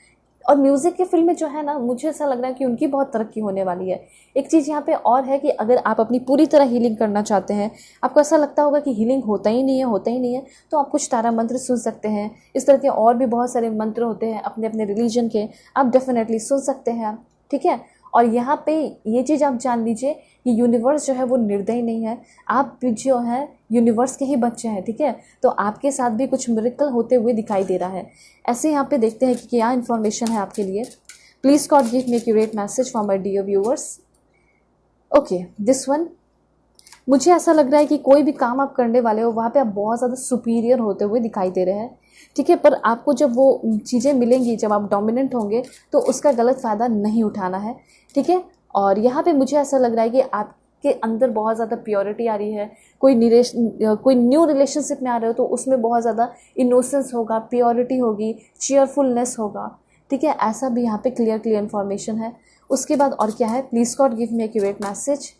और म्यूज़िक के फील्ड में जो है ना, मुझे ऐसा लग रहा है कि उनकी बहुत तरक्की होने वाली है। एक चीज़ यहाँ पे और है कि अगर आप अपनी पूरी तरह हीलिंग करना चाहते हैं, आपको ऐसा लगता होगा कि हीलिंग होता ही नहीं है, होता ही नहीं है, तो आप कुछ तारा मंत्र सुन सकते हैं। इस तरह के और भी बहुत सारे मंत्र होते हैं अपने अपने रिलीजन के, आप डेफिनेटली सुन सकते हैं, ठीक है। और यहाँ पे ये चीज़ आप जान लीजिए कि यूनिवर्स जो है वो निर्दयी नहीं है, आप भी जो है यूनिवर्स के ही बच्चे हैं, ठीक है। तो आपके साथ भी कुछ मिरेकल होते हुए दिखाई दे रहा है। ऐसे यहाँ पे देखते हैं कि क्या इन्फॉर्मेशन है आपके लिए। Please God give me accurate message for my dear viewers. Okay, this one, मुझे ऐसा लग रहा है कि कोई भी काम आप करने वाले हो वहाँ पे आप बहुत ज़्यादा सुपीरियर होते हुए दिखाई दे रहे हैं, ठीक है। पर आपको जब वो चीज़ें मिलेंगी, जब आप डोमिनेंट होंगे, तो उसका गलत फ़ायदा नहीं उठाना है, ठीक है। और यहाँ पे मुझे ऐसा लग रहा है कि आपके अंदर बहुत ज़्यादा प्योरिटी आ रही है। कोई न्यू रिलेशनशिप में आ रहे हो तो उसमें बहुत ज़्यादा इनोसेंस होगा, प्योरिटी होगी, चीयरफुलनेस होगा, ठीक है। ऐसा भी यहाँ पे क्लियर इन्फॉर्मेशन है। उसके बाद और क्या है, please God give me accurate message.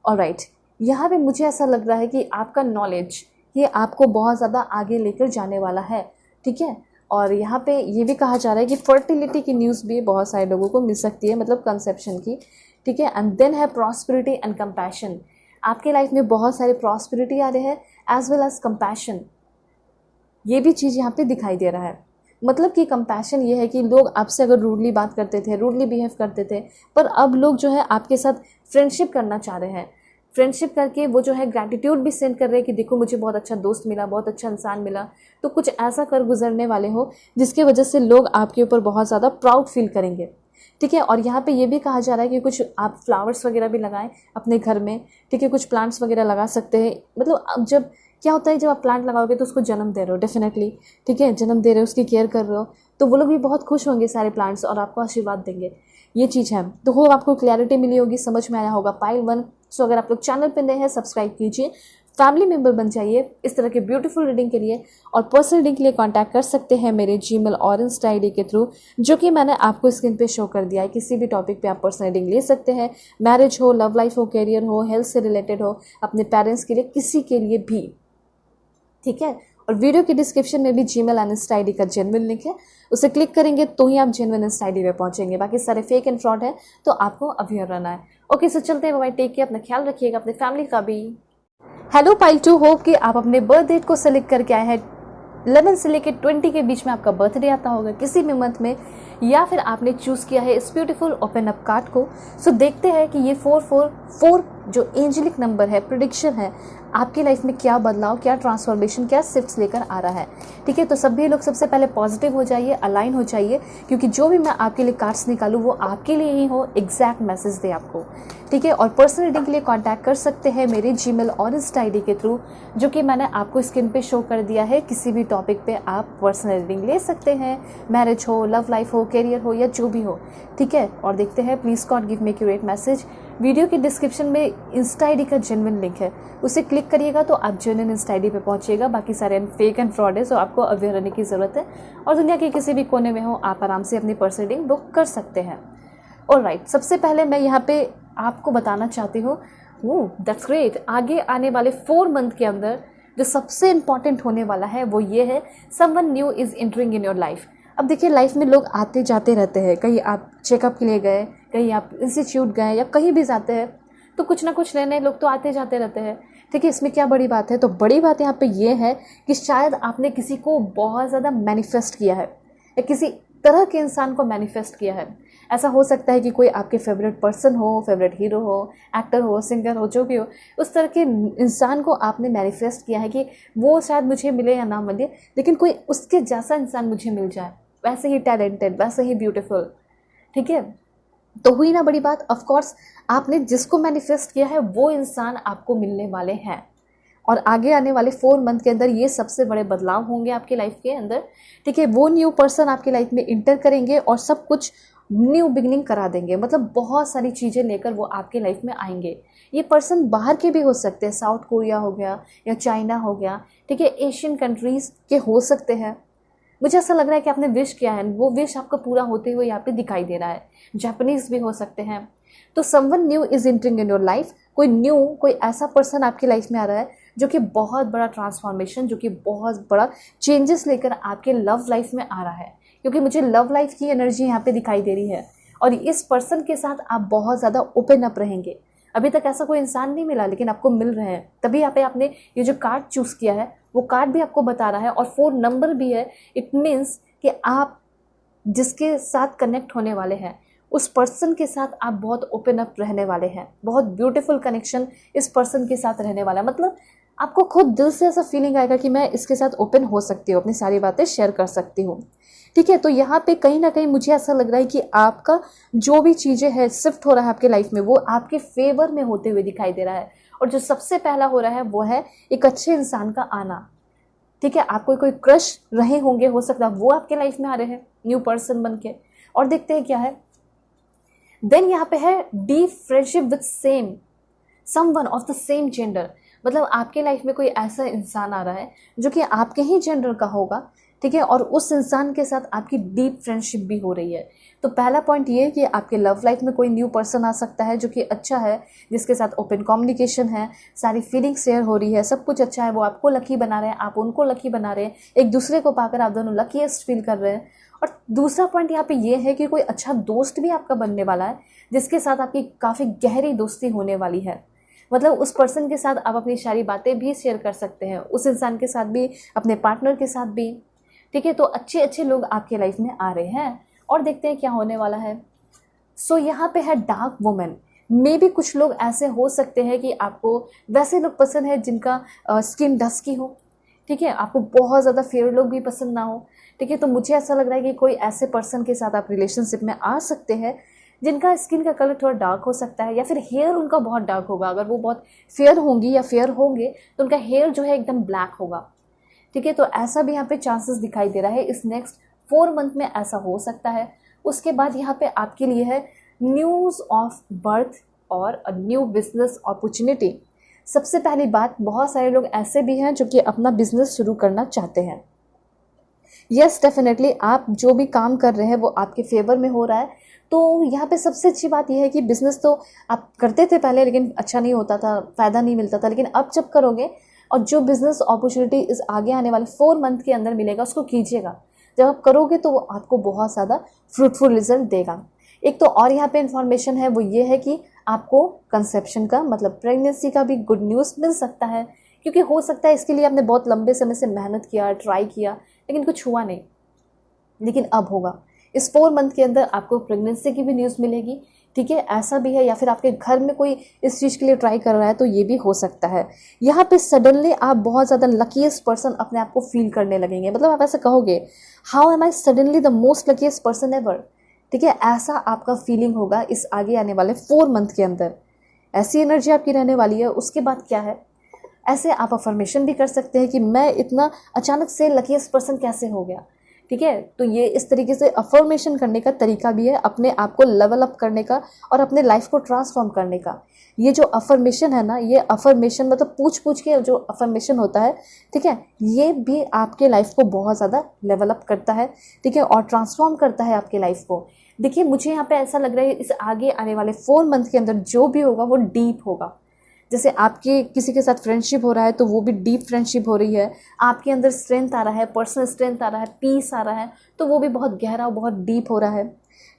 Alright, यहाँ पे मुझे ऐसा लग रहा है कि आपका नॉलेज ये आपको बहुत ज़्यादा आगे लेकर जाने वाला है, ठीक है। और यहाँ पे ये भी कहा जा रहा है कि फर्टिलिटी की न्यूज़ भी बहुत सारे लोगों को मिल सकती है, मतलब कंसेप्शन की, ठीक है। एंड देन है प्रॉस्पेरिटी एंड कंपैशन, आपके लाइफ में बहुत सारे प्रॉस्पेरिटी आ रहे हैं एज वेल एज कंपैशन, ये भी चीज़ यहाँ पे दिखाई दे रहा है। मतलब कि कंपैशन ये है कि लोग आपसे अगर रूडली बात करते थे, रूडली बिहेव करते थे, पर अब लोग जो है आपके साथ फ्रेंडशिप करना चाह रहे हैं। फ्रेंडशिप करके वो जो है ग्रैटिट्यूड भी सेंड कर रहे हैं कि देखो मुझे बहुत अच्छा दोस्त मिला, बहुत अच्छा इंसान मिला। तो कुछ ऐसा कर गुजरने वाले हो जिसकी वजह से लोग आपके ऊपर बहुत ज़्यादा प्राउड फील करेंगे, ठीक है। और यहाँ पे ये भी कहा जा रहा है कि कुछ आप फ्लावर्स वगैरह भी लगाएं अपने घर में, ठीक है, कुछ प्लांट्स वगैरह लगा सकते हैं। मतलब अब जब क्या होता है, जब आप प्लांट लगाओगे तो उसको जन्म दे रहे हो, डेफिनेटली, ठीक है, जन्म दे रहे हो, उसकी केयर कर रहे हो, तो वो लोग भी बहुत खुश होंगे सारे प्लांट्स और आपको आशीर्वाद देंगे, ये चीज़ है। तो होप आपको क्लैरिटी मिली होगी, समझ में आया होगा पाइल 1। सो अगर आप लोग चैनल पे नए हैं सब्सक्राइब कीजिए, फैमिली मेंबर बन जाइए। इस तरह के ब्यूटीफुल रीडिंग के लिए और पर्सनल रीडिंग के लिए कांटेक्ट कर सकते हैं मेरे जीमेल और इंस्टा आईडी के थ्रू, जो कि मैंने आपको स्क्रीन पे शो कर दिया है। किसी भी टॉपिक पे आप पर्सनल रीडिंग ले सकते हैं, मैरिज हो, लव लाइफ हो, करियर हो, हेल्थ से रिलेटेड हो, अपने पेरेंट्स के लिए, किसी के लिए भी, ठीक है। और वीडियो की डिस्क्रिप्शन में भी जीमेल एंड इंस्टा आईडी का जेन्युइन लिंक है, उसे क्लिक करेंगे तो ही आप जेन्युइन इंस्टा आईडी पे पहुंचेंगे। बाकी सारे फेक एंड फ्रॉड है, तो आपको अवेयर रहना है। ओके, सो चलते हैं, बाय, टेक केयर, अपना ख्याल रखिएगा, अपने फैमिली का भी। हेलो पाइल 2, होप कि आप अपने बर्थ डेट को सेलेक्ट करके आए हैं। 11 से लेकर 20 के बीच में आपका बर्थडे आता होगा किसी भी मंथ में, या फिर आपने चूज़ किया है इस ब्यूटीफुल ओपन अप कार्ड को। सो देखते हैं कि ये 444 जो एंजेलिक नंबर है, प्रेडिक्शन है, आपकी लाइफ में क्या बदलाव, क्या ट्रांसफॉर्मेशन, क्या शिफ्ट्स लेकर आ रहा है। ठीक है, तो सभी लोग सबसे पहले पॉजिटिव हो जाइए, अलाइन हो जाइए, क्योंकि जो भी मैं आपके लिए कार्ड्स निकालूँ वो आपके लिए ही हो, एग्जैक्ट मैसेज दे आपको। ठीक है, और पर्सनल रीडिंग के लिए कांटेक्ट कर सकते हैं मेरे जीमेल और इंस्टा आईडी के थ्रू, जो कि मैंने आपको स्क्रीन पे शो कर दिया है। किसी भी टॉपिक पे आप पर्सनल रीडिंग ले सकते हैं, मैरिज हो, लव लाइफ हो, करियर हो, या जो भी हो। ठीक है, और देखते हैं, please God give me accurate message. Video की डिस्क्रिप्शन में इंस्टा आईडी का जेन्युइन लिंक है, उसे क्लिक करिएगा तो आप जेन्युइन इंस्टा आईडी पे पहुंचिएगा। बाकी सारे फेक एंड फ्रॉड है, सो आपको अवेयर रहने की ज़रूरत है। और दुनिया के किसी भी कोने में हो, आप आराम से अपनी पर्सनल रीडिंग बुक कर सकते हैं। ऑलराइट, सबसे पहले मैं यहाँ पे आपको बताना चाहती हूँ, दैट्स ग्रेट, आगे आने वाले 4 मंथ के अंदर जो सबसे इम्पॉर्टेंट होने वाला है वो ये है, someone new is entering in your life. अब देखिए, लाइफ में लोग आते जाते रहते हैं, कहीं आप चेकअप के लिए गए, कहीं आप इंस्टीट्यूट गए, या कहीं भी जाते हैं तो कुछ ना कुछ नए नए लोग तो आते जाते रहते हैं। ठीक है, इसमें क्या बड़ी बात है? तो बड़ी बात यहाँ पे ये है कि शायद आपने किसी को बहुत ज़्यादा मैनिफेस्ट किया है, या किसी तरह के इंसान को मैनिफेस्ट किया है। ऐसा हो सकता है कि कोई आपके फेवरेट पर्सन हो, फेवरेट हीरो हो, एक्टर हो, सिंगर हो, जो भी हो, उस तरह के इंसान को आपने मैनिफेस्ट किया है कि वो शायद मुझे मिले या ना मिले, लेकिन कोई उसके जैसा इंसान मुझे मिल जाए, वैसे ही टैलेंटेड, वैसे ही ब्यूटीफुल। ठीक है, तो हुई ना बड़ी बात। ऑफ कोर्स आपने जिसको मैनिफेस्ट किया है वो इंसान आपको मिलने वाले हैं, और आगे आने वाले 4 मंथ के अंदर ये सबसे बड़े बदलाव होंगे आपकी लाइफ के अंदर। ठीक है, वो न्यू पर्सन आपकी लाइफ में इंटर करेंगे और सब कुछ न्यू बिगनिंग करा देंगे। मतलब बहुत सारी चीज़ें लेकर वो आपके लाइफ में आएंगे। ये पर्सन बाहर के भी हो सकते हैं, साउथ कोरिया हो गया या चाइना हो गया, ठीक है, एशियन कंट्रीज़ के हो सकते हैं। मुझे ऐसा लग रहा है कि आपने विश किया है, वो विश आपका पूरा होते हुए यहाँ पे दिखाई दे रहा है। जापानीज़ भी हो सकते हैं। तो someone new is entering in your life, कोई ऐसा पर्सन आपकी लाइफ में आ रहा है जो कि बहुत बड़ा ट्रांसफॉर्मेशन, जो कि बहुत बड़ा चेंजेस लेकर आपके लव लाइफ में आ रहा है, क्योंकि मुझे लव लाइफ की एनर्जी यहाँ पे दिखाई दे रही है। और इस पर्सन के साथ आप बहुत ज़्यादा ओपन अप रहेंगे। अभी तक ऐसा कोई इंसान नहीं मिला, लेकिन आपको मिल रहे हैं। तभी यहाँ पे आपने ये जो कार्ड चूज़ किया है वो कार्ड भी आपको बता रहा है, और 4 नंबर भी है। इट मीन्स कि आप जिसके साथ कनेक्ट होने वाले हैं, उस पर्सन के साथ आप बहुत ओपन अप रहने वाले हैं। बहुत ब्यूटीफुल कनेक्शन इस पर्सन के साथ रहने वाला है। मतलब आपको खुद दिल से ऐसा फीलिंग आएगा कि मैं इसके साथ ओपन हो सकती हूँ, अपनी सारी बातें शेयर कर सकती हूँ। ठीक है, तो यहाँ पे कहीं ना कहीं मुझे ऐसा लग रहा है कि आपका जो भी चीज़ें हैं शिफ्ट हो रहा है आपके लाइफ में, वो आपके फेवर में होते हुए दिखाई दे रहा है। और जो सबसे पहला हो रहा है वो है एक अच्छे इंसान का आना। ठीक है, आपको कोई क्रश रहे होंगे, हो सकता है वो आपके लाइफ में आ रहे हैं न्यू पर्सन बन के। और देखते हैं क्या है। देन यहाँ पे है deep friendship with someone of the same gender. मतलब आपके लाइफ में कोई ऐसा इंसान आ रहा है जो कि आपके ही जेंडर का होगा। ठीक है, और उस इंसान के साथ आपकी डीप फ्रेंडशिप भी हो रही है। तो पहला पॉइंट ये है कि आपके लव लाइफ में कोई न्यू पर्सन आ सकता है जो कि अच्छा है, जिसके साथ ओपन कम्युनिकेशन है, सारी फीलिंग शेयर हो रही है, सब कुछ अच्छा है। वो आपको लकी बना रहे हैं, आप उनको लकी बना रहे हैं, एक दूसरे को पाकर आप दोनों लकीएस्ट फील कर रहे हैं। और दूसरा पॉइंट यहाँ पे ये है कि कोई अच्छा दोस्त भी आपका बनने वाला है, जिसके साथ आपकी काफ़ी गहरी दोस्ती होने वाली है। मतलब उस पर्सन के साथ आप अपनी सारी बातें भी शेयर कर सकते हैं, उस इंसान के साथ भी, अपने पार्टनर के साथ भी। ठीक है, तो अच्छे अच्छे लोग आपके लाइफ में आ रहे हैं। और देखते हैं क्या होने वाला है। सो यहाँ पे है डार्क वुमेन। मे भी कुछ लोग ऐसे हो सकते हैं कि आपको वैसे लोग पसंद है जिनका स्किन डस्की हो। ठीक है, आपको बहुत ज़्यादा फेयर लोग भी पसंद ना हो। ठीक है, तो मुझे ऐसा लग रहा है कि कोई ऐसे पर्सन के साथ आप रिलेशनशिप में आ सकते हैं जिनका स्किन का कलर थोड़ा डार्क हो सकता है, या फिर हेयर उनका बहुत डार्क होगा। अगर वो बहुत फेयर होंगी या फेयर होंगे तो उनका हेयर जो है एकदम ब्लैक होगा। ठीक है, तो ऐसा भी यहाँ पे चांसेस दिखाई दे रहा है। इस नेक्स्ट 4 मंथ में ऐसा हो सकता है। उसके बाद यहाँ पे आपके लिए है न्यूज़ ऑफ बर्थ और न्यू बिजनेस अपॉर्चुनिटी। सबसे पहली बात, बहुत सारे लोग ऐसे भी हैं जो कि अपना बिजनेस शुरू करना चाहते हैं। यस, डेफिनेटली आप जो भी काम कर रहे हैं वो आपके फेवर में हो रहा है। तो यहाँ पे सबसे अच्छी बात यह है कि बिजनेस तो आप करते थे पहले, लेकिन अच्छा नहीं होता था, फ़ायदा नहीं मिलता था। लेकिन अब जब करोगे और जो बिज़नेस अपॉर्चुनिटी इस आगे आने वाले 4 मंथ के अंदर मिलेगा, उसको कीजिएगा। जब आप करोगे तो वो आपको बहुत ज़्यादा फ्रूटफुल रिजल्ट देगा। एक तो और यहाँ पे इन्फॉर्मेशन है, वो ये है कि आपको कंसेप्शन का मतलब प्रेगनेंसी का भी गुड न्यूज़ मिल सकता है। क्योंकि हो सकता है इसके लिए आपने बहुत लंबे समय से मेहनत किया, ट्राई किया, लेकिन कुछ हुआ नहीं, लेकिन अब होगा। इस 4 मंथ के अंदर आपको प्रेगनेंसी की भी न्यूज़ मिलेगी, ठीक है। ऐसा भी है, या फिर आपके घर में कोई इस चीज़ के लिए ट्राई कर रहा है, तो ये भी हो सकता है। यहाँ पे सडनली आप बहुत ज़्यादा लकीएस्ट पर्सन अपने आप को फील करने लगेंगे। मतलब आप ऐसा कहोगे, how am I suddenly the most luckiest person ever, ठीक है। ऐसा आपका फीलिंग होगा इस आगे आने वाले 4 मंथ के अंदर। ऐसी एनर्जी आपकी रहने वाली है। उसके बाद क्या है, ऐसे आप अफर्मेशन भी कर सकते हैं कि मैं इतना अचानक से लकीएस्ट पर्सन कैसे हो गया, ठीक है। तो ये इस तरीके से अफर्मेशन करने का तरीका भी है, अपने आप को लेवल अप करने का और अपने लाइफ को ट्रांसफॉर्म करने का। ये जो अफर्मेशन है ना, ये अफर्मेशन मतलब पूछ पूछ के जो अफर्मेशन होता है, ठीक है, ये भी आपके लाइफ को बहुत ज़्यादा लेवल अप करता है, ठीक है, और ट्रांसफॉर्म करता है आपके लाइफ को। देखिए, मुझे यहाँ पे ऐसा लग रहा है इस आगे आने वाले 4 मंथ के अंदर जो भी होगा वो डीप होगा। जैसे आपके किसी के साथ फ्रेंडशिप हो रहा है तो वो भी डीप फ्रेंडशिप हो रही है, आपके अंदर स्ट्रेंथ आ रहा है, पर्सनल स्ट्रेंथ आ रहा है, पीस आ रहा है, तो वो भी बहुत गहरा और बहुत डीप हो रहा है,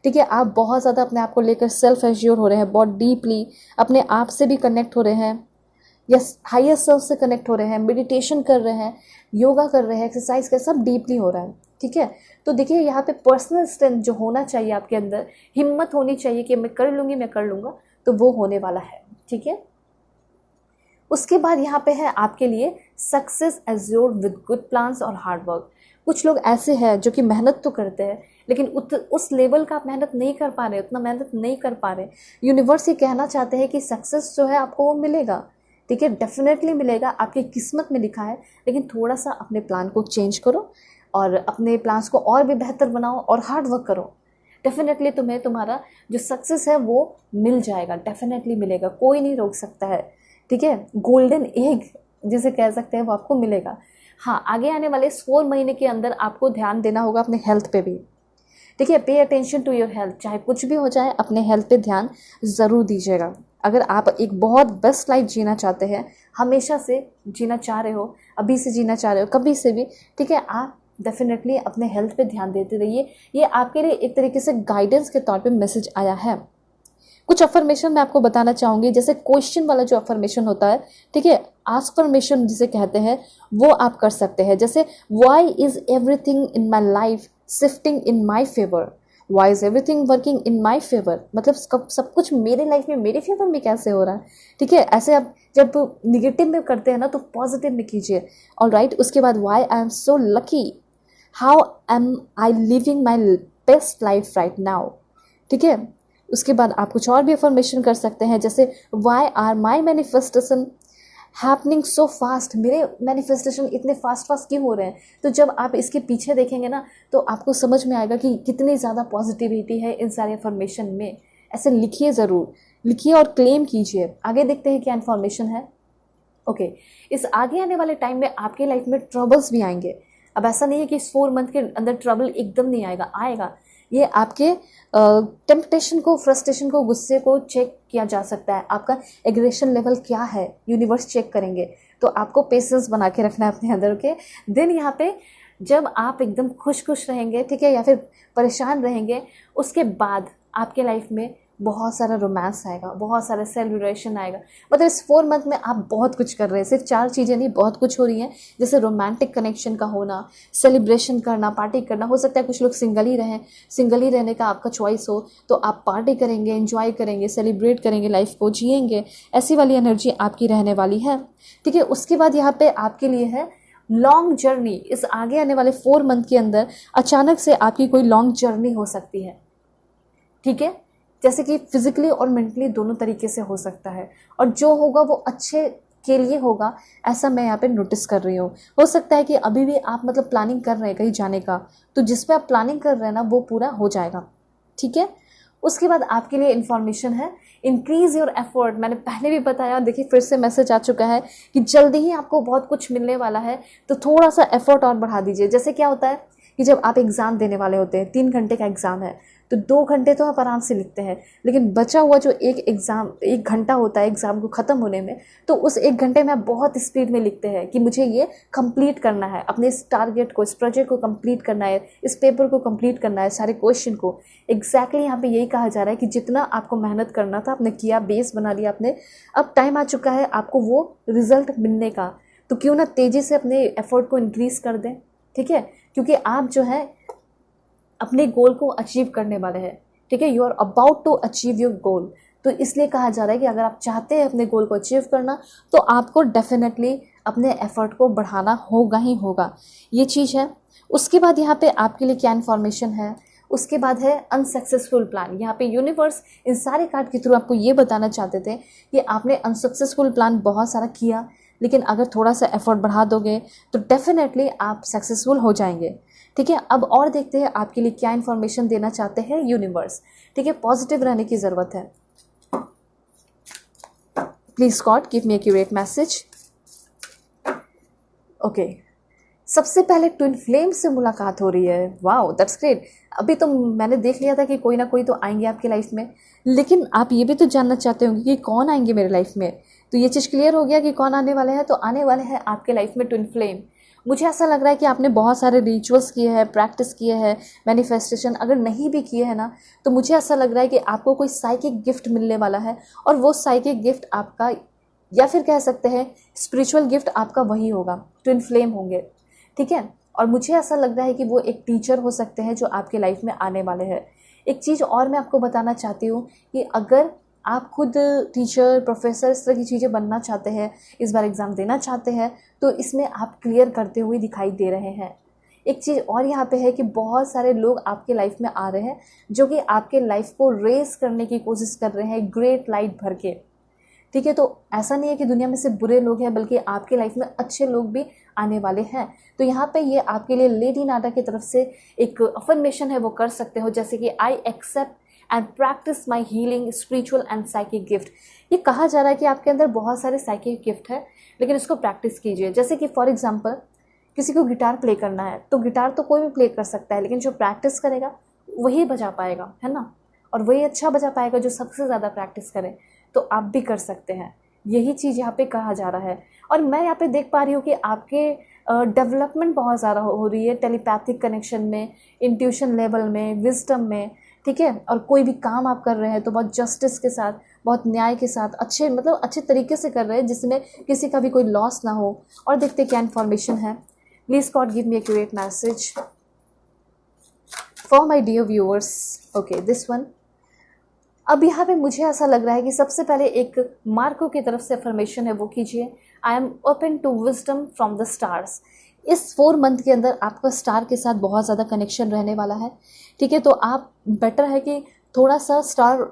ठीक है। आप बहुत ज़्यादा अपने आप को लेकर सेल्फ एश्योर हो रहे हैं, बहुत डीपली अपने आप से भी कनेक्ट हो रहे हैं, या हायर सेल्फ से कनेक्ट हो रहे हैं, मेडिटेशन कर रहे हैं, योगा कर रहे हैं, एक्सरसाइज कर, सब डीपली हो रहा है, ठीक है। तो देखिए, यहाँ पे पर्सनल स्ट्रेंथ जो होना चाहिए आपके अंदर, हिम्मत होनी चाहिए कि मैं कर लूँगी, मैं कर लूँगा, तो वो होने वाला है, ठीक है। उसके बाद यहाँ पे है आपके लिए सक्सेस एज्योर्ड विद गुड प्लान्स और हार्ड वर्क। कुछ लोग ऐसे हैं जो कि मेहनत तो करते हैं, लेकिन उस लेवल का आप मेहनत नहीं कर पा रहे, उतना मेहनत नहीं कर पा रहे। यूनिवर्स ये कहना चाहते हैं कि सक्सेस जो है आपको वो मिलेगा, ठीक है, डेफिनेटली मिलेगा, आपकी किस्मत में लिखा है। लेकिन थोड़ा सा अपने प्लान को चेंज करो और अपने प्लान्स को और भी बेहतर बनाओ और हार्ड वर्क करो। डेफिनेटली तुम्हें तुम्हारा जो सक्सेस है वो मिल जाएगा, डेफिनेटली मिलेगा, कोई नहीं रोक सकता है, ठीक है। गोल्डन एग जिसे कह सकते हैं वो आपको मिलेगा। हाँ, आगे आने वाले 4 महीने के अंदर आपको ध्यान देना होगा अपने हेल्थ पे भी, ठीक है। Pay attention to your health, चाहे कुछ भी हो जाए अपने हेल्थ पे ध्यान ज़रूर दीजिएगा। अगर आप एक बहुत बेस्ट लाइफ जीना चाहते हैं, हमेशा से जीना चाह रहे हो, अभी से जीना चाह रहे हो, कभी से भी, ठीक है, आप डेफिनेटली अपने हेल्थ पे ध्यान देते रहिए। ये आपके लिए एक तरीके से गाइडेंस के तौर पे मैसेज आया है। कुछ अफर्मेशन मैं आपको बताना चाहूँगी, जैसे क्वेश्चन वाला जो अफर्मेशन होता है, ठीक है, आस्कफर्मेशन जिसे कहते हैं, वो आप कर सकते हैं। जैसे why is everything in my life shifting in my favour, why is everything working in my favour, मतलब सब कुछ मेरे लाइफ में मेरे फेवर में कैसे हो रहा है, ठीक है। ऐसे आप जब निगेटिव में करते हैं ना तो पॉजिटिव में कीजिए, ऑलराइट। उसके बाद why I am so lucky, how am I living my best life right now, ठीक है। उसके बाद आप कुछ और भी अफर्मेशन कर सकते हैं, जैसे why are my manifestation happening so fast, मेरे मैनिफेस्टेशन इतने फास्ट क्यों हो रहे हैं। तो जब आप इसके पीछे देखेंगे ना तो आपको समझ में आएगा कि कितनी ज़्यादा पॉजिटिविटी है इन सारे अफर्मेशन में। ऐसे लिखिए, ज़रूर लिखिए और क्लेम कीजिए। आगे देखते हैं क्या इन्फॉर्मेशन है। ओके, इस आगे आने वाले टाइम में आपके लाइफ में ट्रबल्स भी आएंगे। अब ऐसा नहीं है कि इस 4 मंथ के अंदर ट्रबल एकदम नहीं आएगा, आएगा। ये आपके टेम्पटेशन को, फ्रस्ट्रेशन को, गुस्से को चेक किया जा सकता है। आपका एग्रेशन लेवल क्या है, यूनिवर्स चेक करेंगे। तो आपको पेशेंस बना के रखना है अपने अंदर के दिन। यहाँ पे जब आप एकदम खुश रहेंगे, ठीक है, या फिर परेशान रहेंगे, उसके बाद आपके लाइफ में बहुत सारा रोमांस आएगा, बहुत सारा सेलिब्रेशन आएगा। मतलब इस 4 मंथ में आप बहुत कुछ कर रहे हैं, सिर्फ 4 चीज़ें नहीं, बहुत कुछ हो रही हैं। जैसे रोमांटिक कनेक्शन का होना, सेलिब्रेशन करना, पार्टी करना। हो सकता है कुछ लोग सिंगल ही रहें, सिंगल ही रहने का आपका चॉइस हो, तो आप पार्टी करेंगे, एंजॉय करेंगे, सेलिब्रेट करेंगे, लाइफ को जिएंगे। ऐसी वाली एनर्जी आपकी रहने वाली है, ठीक है। उसके बाद यहाँ पे आपके लिए है लॉन्ग जर्नी। इस आगे आने वाले 4 मंथ के अंदर अचानक से आपकी कोई लॉन्ग जर्नी हो सकती है, ठीक है। जैसे कि फिजिकली और मेंटली दोनों तरीके से हो सकता है, और जो होगा वो अच्छे के लिए होगा, ऐसा मैं यहाँ पे नोटिस कर रही हूँ। हो सकता है कि अभी भी आप मतलब प्लानिंग कर रहे हैं कहीं जाने का, तो जिस पे आप प्लानिंग कर रहे हैं ना वो पूरा हो जाएगा, ठीक है। उसके बाद आपके लिए इन्फॉर्मेशन है, इंक्रीज योर एफर्ट। मैंने पहले भी बताया, देखिए फिर से मैसेज आ चुका है कि जल्दी ही आपको बहुत कुछ मिलने वाला है, तो थोड़ा सा एफर्ट और बढ़ा दीजिए। जैसे क्या होता है कि जब आप एग्ज़ाम देने वाले होते हैं, 3 घंटे का एग्ज़ाम है, तो 2 घंटे तो आप आराम से लिखते हैं, लेकिन बचा हुआ जो एक घंटा होता है एग्ज़ाम को ख़त्म होने में, तो उस 1 घंटे में आप बहुत स्पीड में लिखते हैं कि मुझे ये कंप्लीट करना है, अपने इस टारगेट को, इस प्रोजेक्ट को कंप्लीट करना है, इस पेपर को कंप्लीट करना है, सारे क्वेश्चन को। एग्जैक्टली यहाँ पे यही कहा जा रहा है कि जितना आपको मेहनत करना था आपने किया, बेस बना लिया आपने, अब टाइम आ चुका है आपको वो रिजल्ट मिलने का। तो क्यों ना तेज़ी से अपने एफर्ट को इंक्रीज कर दें, ठीक है, क्योंकि आप जो है अपने गोल को अचीव करने वाले हैं, ठीक है, you are about to achieve your goal. तो इसलिए कहा जा रहा है कि अगर आप चाहते हैं अपने गोल को अचीव करना, तो आपको डेफिनेटली अपने एफर्ट को बढ़ाना होगा ही होगा, ये चीज़ है। उसके बाद यहाँ पे आपके लिए क्या इन्फॉर्मेशन है, उसके बाद है अनसक्सेसफुल प्लान। यहाँ पे यूनिवर्स इन सारे कार्ड के थ्रू आपको ये बताना चाहते थे कि आपने अनसक्सेसफुल प्लान बहुत सारा किया, लेकिन अगर थोड़ा सा एफर्ट बढ़ा दोगे तो डेफिनेटली आप सक्सेसफुल हो जाएंगे, ठीक है। अब और देखते हैं आपके लिए क्या इन्फॉर्मेशन देना चाहते हैं यूनिवर्स, ठीक है। पॉजिटिव रहने की ज़रूरत है। Please God give me accurate message. Okay, सबसे पहले ट्विन फ्लेम से मुलाकात हो रही है। Wow, that's great. अभी तो मैंने देख लिया था कि कोई ना कोई तो आएंगे आपकी लाइफ में, लेकिन आप ये भी तो जानना चाहते होंगे कि कौन आएंगे मेरे लाइफ में। तो ये चीज़ क्लियर हो गया कि कौन आने वाले हैं। तो आने वाले हैं आपके लाइफ में ट्विन फ्लेम। मुझे ऐसा लग रहा है कि आपने बहुत सारे रिचुअल्स किए हैं, प्रैक्टिस किए हैं, मैनिफेस्टेशन अगर नहीं भी किए हैं ना, तो मुझे ऐसा लग रहा है कि आपको कोई साइकिक गिफ्ट मिलने वाला है, और वो साइकिक गिफ्ट आपका, या फिर कह सकते हैं स्पिरिचुअल गिफ्ट आपका वही होगा, ट्विन फ्लेम होंगे, ठीक है। और मुझे ऐसा लग रहा है कि वो एक टीचर हो सकते हैं जो आपके लाइफ में आने वाले हैं। एक चीज़ और मैं आपको बताना चाहती हूँ कि अगर आप खुद टीचर, प्रोफेसर, इस तरह की चीज़ें बनना चाहते हैं, इस बार एग्ज़ाम देना चाहते हैं, तो इसमें आप क्लियर करते हुए दिखाई दे रहे हैं। एक चीज़ और यहाँ पे है कि बहुत सारे लोग आपके लाइफ में आ रहे हैं जो कि आपके लाइफ को रेस करने की कोशिश कर रहे हैं ग्रेट लाइट भर के, ठीक है। तो ऐसा नहीं है कि दुनिया में सिर्फ बुरे लोग हैं, बल्कि आपके लाइफ में अच्छे लोग भी आने वाले हैं। तो यहाँ पे ये आपके लिए लेडी नाडा की तरफ से एक अफर्मेशन है, वो कर सकते हो, जैसे कि I accept and practice my healing spiritual and psychic gift. ये कहा जा रहा है कि आपके अंदर बहुत सारे साइकिक गिफ्ट है, लेकिन इसको प्रैक्टिस कीजिए। जैसे कि फॉर एग्जाम्पल किसी को गिटार प्ले करना है, तो गिटार तो कोई भी प्ले कर सकता है, लेकिन जो प्रैक्टिस करेगा वही बजा पाएगा, है ना, और वही अच्छा बजा पाएगा जो सबसे ज़्यादा प्रैक्टिस करे। तो आप भी कर सकते हैं, यही चीज़ यहाँ पे कहा जा रहा है। और मैं यहाँ पे देख पा रही हूँ कि आपके डेवलपमेंट बहुत ज़्यादा हो रही है, टेलीपैथिक कनेक्शन में, इंट्यूशन लेवल में, विजडम में, ठीक है। और कोई भी काम आप कर रहे हैं तो बहुत जस्टिस के साथ, बहुत न्याय के साथ, अच्छे तरीके से कर रहे हैं, जिसमें किसी का भी कोई लॉस ना हो। और देखते क्या इन्फॉर्मेशन है। Please God give me accurate message for my dear viewers. Okay, this one. अब यहाँ पे मुझे ऐसा लग रहा है कि सबसे पहले एक मार्को की तरफ से अफर्मेशन है, वो कीजिए। I am open to wisdom from the stars. इस 4 मंथ के अंदर आपका स्टार के साथ बहुत ज़्यादा कनेक्शन रहने वाला है, ठीक है। तो आप बेटर है कि थोड़ा सा स्टार,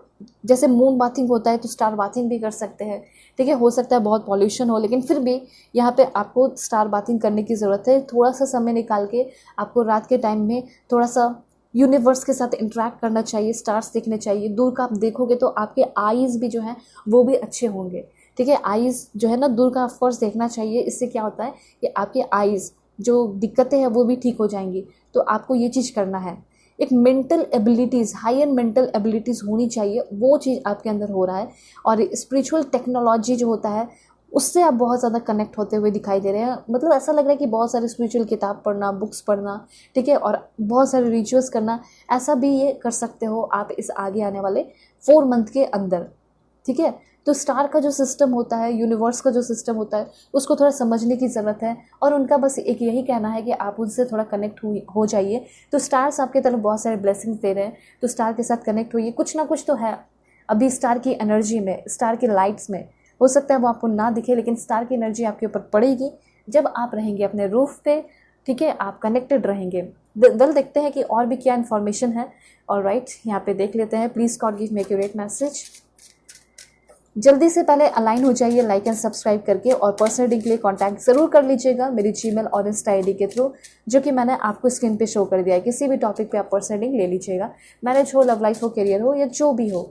जैसे मून बाथिंग होता है तो स्टार बाथिंग भी कर सकते हैं, ठीक है। हो सकता है बहुत पॉल्यूशन हो, लेकिन फिर भी यहाँ पे आपको स्टार बाथिंग करने की ज़रूरत है। थोड़ा सा समय निकाल के आपको रात के टाइम में थोड़ा सा यूनिवर्स के साथ इंटरेक्ट करना चाहिए, स्टार्स देखने चाहिए। दूर का आप देखोगे तो आपके आईज़ भी जो हैं वो भी अच्छे होंगे, ठीक है। आईज़ जो है ना, दूर का ऑफकोर्स देखना चाहिए। इससे क्या होता है कि आपके आईज़ जो दिक्कतें हैं वो भी ठीक हो जाएंगी। तो आपको ये चीज़ करना है। एक mental abilities, high and mental abilities होनी चाहिए, वो चीज़ आपके अंदर हो रहा है। और स्पिरिचुअल टेक्नोलॉजी जो होता है उससे आप बहुत ज़्यादा कनेक्ट होते हुए दिखाई दे रहे हैं। मतलब ऐसा लग रहा है कि बहुत सारे स्पिरिचुअल किताब पढ़ना, बुक्स पढ़ना, ठीक है, और बहुत सारे रिचुअल्स करना, ऐसा भी ये कर सकते हो आप इस आगे आने वाले 4 मंथ के अंदर, ठीक है। तो स्टार का जो सिस्टम होता है, यूनिवर्स का जो सिस्टम होता है, उसको थोड़ा समझने की ज़रूरत है। और उनका बस एक यही कहना है कि आप उनसे थोड़ा कनेक्ट हो जाइए। तो स्टार्स आपके तरफ बहुत सारे ब्लेसिंग्स दे रहे हैं, तो स्टार के साथ कनेक्ट होइए। कुछ ना कुछ तो है अभी स्टार की एनर्जी में, स्टार की लाइट्स में। हो सकता है वो आपको ना दिखे, लेकिन स्टार की एनर्जी आपके ऊपर पड़ेगी जब आप रहेंगे अपने रूफ पे, ठीक है, आप कनेक्टेड रहेंगे। वेल, देखते हैं कि और भी क्या इन्फॉर्मेशन है। ऑलराइट, यहाँ पे देख लेते हैं। Please God give me accurate message. जल्दी से पहले अलाइन हो जाइए लाइक एंड सब्सक्राइब करके, और पर्सनल रीडिंग के लिए कॉन्टैक्ट ज़रूर कर लीजिएगा मेरी जीमेल और इंस्टा आईडी के थ्रू, जो कि मैंने आपको स्क्रीन पे शो कर दिया है। किसी भी टॉपिक पे आप पर्सनल रीडिंग ले लीजिएगा, मैरिज हो, लव लाइफ हो, करियर हो, या जो भी हो,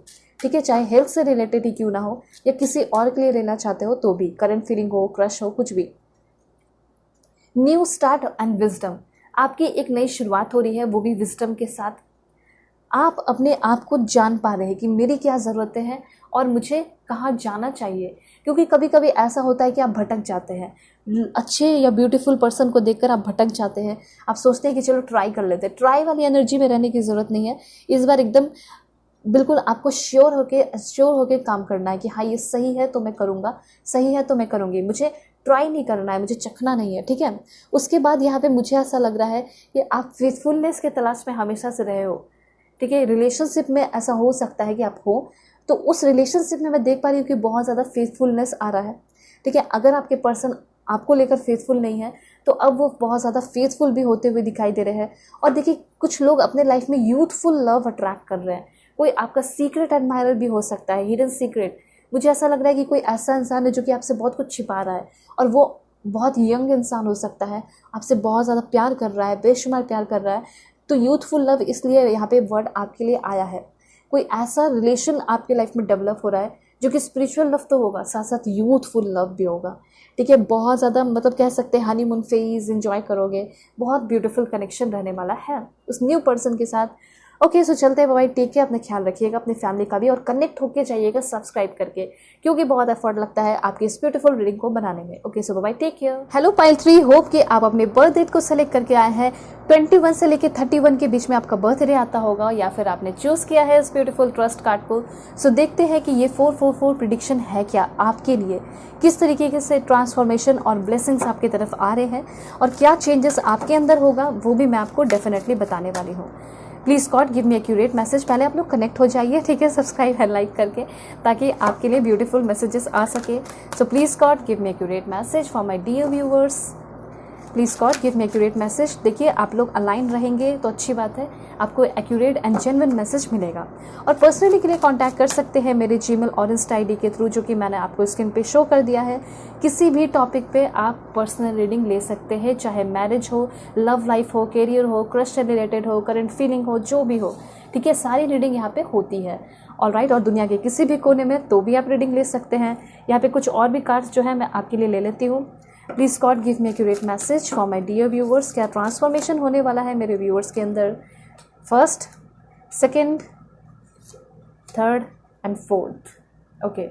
ठीक है, चाहे हेल्थ से रिलेटेड ही क्यों ना हो या किसी और के लिए लेना चाहते हो तो भी, करंट फीलिंग हो, क्रश हो, कुछ भी। न्यू स्टार्ट एंड विजडम, आपकी एक नई शुरुआत हो रही है, वो भी विजडम के साथ। आप अपने आप को जान पा रहे हैं कि मेरी क्या ज़रूरतें हैं और मुझे कहाँ जाना चाहिए, क्योंकि कभी कभी ऐसा होता है कि आप भटक जाते हैं, अच्छे या ब्यूटीफुल पर्सन को देखकर आप भटक जाते हैं, आप सोचते हैं कि चलो ट्राई कर लेते हैं। ट्राई वाली एनर्जी में रहने की ज़रूरत नहीं है, इस बार एकदम बिल्कुल आपको श्योर होके काम करना है कि हाँ ये सही है तो मैं करूँगा, सही है तो मैं करूँगी, मुझे ट्राई नहीं करना है, मुझे चखना नहीं है, ठीक है। उसके बाद यहाँ पे मुझे ऐसा लग रहा है कि आप फेथफुलनेस के तलाश में हमेशा से रहे हो, ठीक है। रिलेशनशिप में ऐसा हो सकता है कि आप हो, तो उस रिलेशनशिप में मैं देख पा रही हूँ कि बहुत ज़्यादा फेथफुलनेस आ रहा है, ठीक है। अगर आपके पर्सन आपको लेकर फेथफुल नहीं है तो अब वो बहुत ज़्यादा फेथफुल भी होते हुए दिखाई दे रहे हैं। और देखिए कुछ लोग अपने लाइफ में यूथफुल लव अट्रैक्ट कर रहे हैं, कोई आपका सीक्रेट एडमायरर भी हो सकता है, हिडन सीक्रेट। मुझे ऐसा लग रहा है कि कोई ऐसा इंसान है जो कि आपसे बहुत कुछ छिपा रहा है, और वो बहुत यंग इंसान हो सकता है, आपसे बहुत ज़्यादा प्यार कर रहा है, बेशुमार प्यार कर रहा है। तो यूथफुल लव इसलिए यहाँ पे वर्ड आपके लिए आया है। कोई ऐसा रिलेशन आपके लाइफ में डेवलप हो रहा है जो कि स्पिरिचुअल लव तो होगा, साथ साथ यूथफुल लव भी होगा, ठीक है। बहुत ज़्यादा मतलब कह सकते हैं हनीमून फेज एंजॉय करोगे, बहुत ब्यूटीफुल कनेक्शन रहने वाला है उस न्यू पर्सन के साथ। ओके, सो चलते हैं, बाय, टेक केयर, अपने ख्याल रखिएगा, अपनी फैमिली का भी, और कनेक्ट होके जाइएगा सब्सक्राइब करके, क्योंकि बहुत एफर्ट लगता है आपकी इस ब्यूटीफुल रीडिंग को बनाने में। Okay, so bye, take care. Hello pile 3, hope कि आप अपने बर्थ डेट को सेलेक्ट करके आए हैं। 21 से लेकर 31 के बीच में आपका बर्थडे आता होगा, या फिर आपने चूज किया है इस ब्यूटीफुल ट्रस्ट कार्ड को। सो देखते हैं कि ये 444 प्रिडिक्शन है क्या आपके लिए, किस तरीके से ट्रांसफॉर्मेशन और ब्लेसिंग्स आपकी तरफ आ रहे हैं, और क्या चेंजेस आपके अंदर होगा वो भी मैं आपको डेफिनेटली बताने वाली हूँ। Please God give me accurate message. पहले आप लोग कनेक्ट हो जाइए, ठीक है, सब्सक्राइब एंड लाइक करके, ताकि आपके लिए ब्यूटीफुल मैसेजेस आ सके। So please God give me accurate message for my dear viewers. Please God give me accurate message. देखिए आप लोग अलाइन रहेंगे तो अच्छी बात है, आपको एक्यूरेट एंड जेन्युइन मैसेज मिलेगा। और पर्सनली के लिए कांटेक्ट कर सकते हैं मेरे जीमेल और इंस्टा आईडी के थ्रू, जो कि मैंने आपको स्क्रीन पे शो कर दिया है। किसी भी टॉपिक पे आप पर्सनल रीडिंग ले सकते हैं, चाहे मैरिज हो, लव लाइफ हो, करियर हो, क्रश से रिलेटेड हो, करंट फीलिंग हो, जो भी हो, ठीक है, सारी रीडिंग यहाँ पे होती है। ऑलराइट, और दुनिया के किसी भी कोने में तो भी आप रीडिंग ले सकते हैं। यहाँ पे कुछ और भी कार्ड्स जो है मैं आपके लिए ले लेती हूँ। Please God give me accurate message for my dear viewers. क्या ट्रांसफॉर्मेशन होने वाला है मेरे व्यूअर्स के अंदर, first, second, third and fourth. Okay,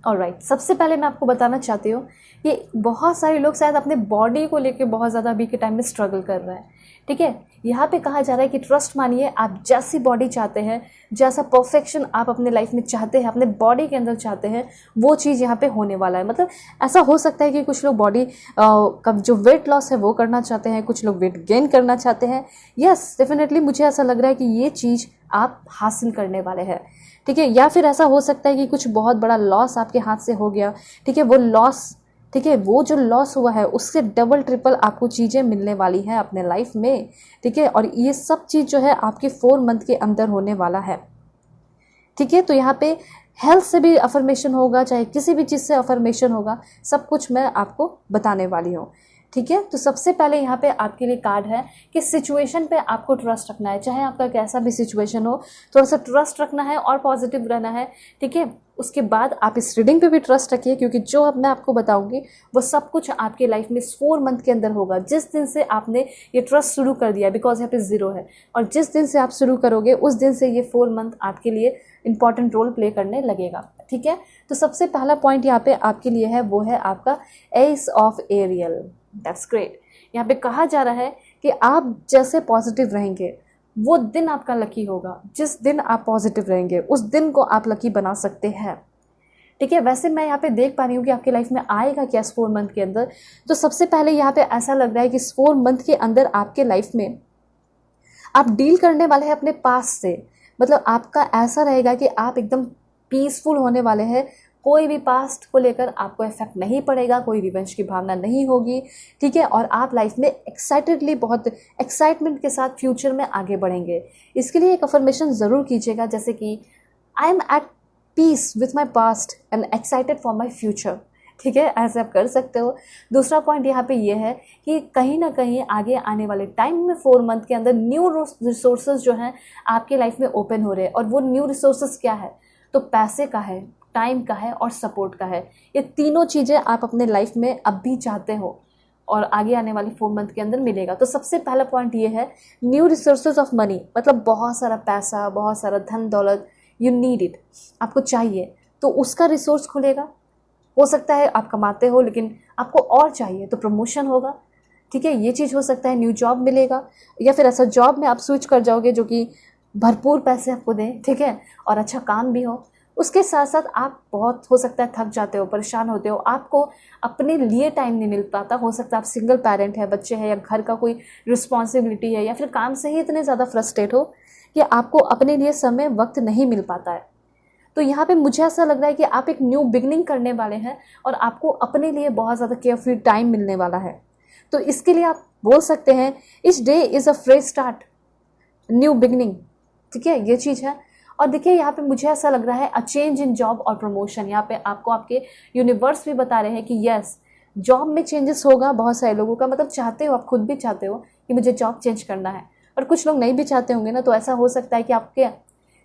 alright, सबसे पहले मैं आपको बताना चाहती हूँ कि बहुत सारे लोग शायद अपने बॉडी को लेके बहुत ज़्यादा अभी के टाइम में स्ट्रगल कर रहे हैं, ठीक है। यहाँ पे कहा जा रहा है कि ट्रस्ट मानिए, आप जैसी बॉडी चाहते हैं, जैसा परफेक्शन आप अपने लाइफ में चाहते हैं, अपने बॉडी के अंदर चाहते हैं, वो चीज़ यहाँ पे होने वाला है। मतलब ऐसा हो सकता है कि कुछ लोग बॉडी का जो वेट लॉस है वो करना चाहते हैं, कुछ लोग वेट गेन करना चाहते हैं। यस, डेफिनेटली मुझे ऐसा लग रहा है कि ये चीज़ आप हासिल करने वाले हैं, ठीक है। या फिर ऐसा हो सकता है कि कुछ बहुत बड़ा लॉस आपके हाथ से हो गया, ठीक है, वो लॉस, ठीक है, वो जो लॉस हुआ है उससे डबल ट्रिपल आपको चीज़ें मिलने वाली हैं अपने लाइफ में, ठीक है। और ये सब चीज़ जो है आपके 4 मंथ के अंदर होने वाला है, ठीक है। तो यहाँ पे हेल्थ से भी अफर्मेशन होगा, चाहे किसी भी चीज़ से अफर्मेशन होगा, सब कुछ मैं आपको बताने वाली हूँ, ठीक है। तो सबसे पहले यहाँ पे आपके लिए कार्ड है कि सिचुएशन पे आपको ट्रस्ट रखना है, चाहे आपका कैसा भी सिचुएशन हो, थोड़ा सा ट्रस्ट रखना है और पॉजिटिव रहना है, ठीक है। उसके बाद आप इस रीडिंग पे भी ट्रस्ट रखिए, क्योंकि जो अब मैं आपको बताऊंगी वो सब कुछ आपके लाइफ में 4 मंथ के अंदर होगा, जिस दिन से आपने ये ट्रस्ट शुरू कर दिया, बिकॉज यहाँ पे 0 है, और जिस दिन से आप शुरू करोगे उस दिन से ये 4 मंथ आपके लिए इंपॉर्टेंट रोल प्ले करने लगेगा, ठीक है। तो सबसे पहला पॉइंट यहाँ पे आपके लिए है, वो है आपका ace of aerial. That's great. यहाँ पे कहा जा रहा है कि आप जैसे पॉजिटिव रहेंगे वो दिन आपका लकी होगा, जिस दिन आप पॉजिटिव रहेंगे उस दिन को आप लकी बना सकते हैं, ठीक है। वैसे मैं यहाँ पे देख पा रही हूँ कि आपकी लाइफ में आएगा क्या इस 4 मंथ के अंदर। तो सबसे पहले यहाँ पे ऐसा लग रहा है कि इस 4 मंथ के अंदर आपके लाइफ में आप डील करने वाले हैं अपने पास्ट से। मतलब आपका ऐसा रहेगा कि आप एकदम पीसफुल होने वाले हैं, कोई भी पास्ट को लेकर आपको इफेक्ट नहीं पड़ेगा, कोई रिवेंज की भावना नहीं होगी, ठीक है। और आप लाइफ में एक्साइटेडली, बहुत एक्साइटमेंट के साथ फ्यूचर में आगे बढ़ेंगे। इसके लिए एक अफर्मेशन ज़रूर कीजिएगा, जैसे कि I am at peace with my past and excited for my future. ठीक है, ऐसे आप कर सकते हो। दूसरा पॉइंट यहाँ पे ये है कि कहीं ना कहीं आगे आने वाले टाइम में 4 मंथ के अंदर न्यू रिसोर्सेज जो हैं आपके लाइफ में ओपन हो रहे हैं। और वो न्यू रिसोर्सेज क्या है, तो पैसे का है, टाइम का है और सपोर्ट का है। ये तीनों चीज़ें आप अपने लाइफ में अब भी चाहते हो और आगे आने वाली 4 मंथ के अंदर मिलेगा। तो सबसे पहला पॉइंट ये है, न्यू रिसोर्सेज ऑफ मनी, मतलब बहुत सारा पैसा, बहुत सारा धन दौलत, यू नीड इट, आपको चाहिए, तो उसका रिसोर्स खुलेगा। हो सकता है आप कमाते हो लेकिन आपको और चाहिए तो प्रमोशन होगा, ठीक है, ये चीज़ हो सकता है। न्यू जॉब मिलेगा, या फिर ऐसा जॉब में आप स्विच कर जाओगे जो कि भरपूर पैसे आपको दें, ठीक है, और अच्छा काम भी हो। उसके साथ साथ आप बहुत हो सकता है थक जाते हो, परेशान होते हो, आपको अपने लिए टाइम नहीं मिल पाता। हो सकता है आप सिंगल पेरेंट है, बच्चे हैं, या घर का कोई रिस्पॉन्सिबिलिटी है, या फिर काम से ही इतने ज़्यादा फ्रस्ट्रेट हो कि आपको अपने लिए समय वक्त नहीं मिल पाता है। तो यहाँ पे मुझे ऐसा लग रहा है कि आप एक न्यू बिगनिंग करने वाले हैं और आपको अपने लिए बहुत ज़्यादा केयरफ्री टाइम मिलने वाला है। तो इसके लिए आप बोल सकते हैं, etch day is a fresh start, new beginning, ठीक है, ये चीज़ है। और देखिए यहाँ पे मुझे ऐसा लग रहा है अ चेंज इन जॉब और प्रमोशन। यहाँ पे आपको आपके यूनिवर्स भी बता रहे हैं कि यस, जॉब में चेंजेस होगा बहुत सारे लोगों का, मतलब चाहते हो, आप खुद भी चाहते हो कि मुझे जॉब चेंज करना है, और कुछ लोग नहीं भी चाहते होंगे ना। तो ऐसा हो सकता है कि आपके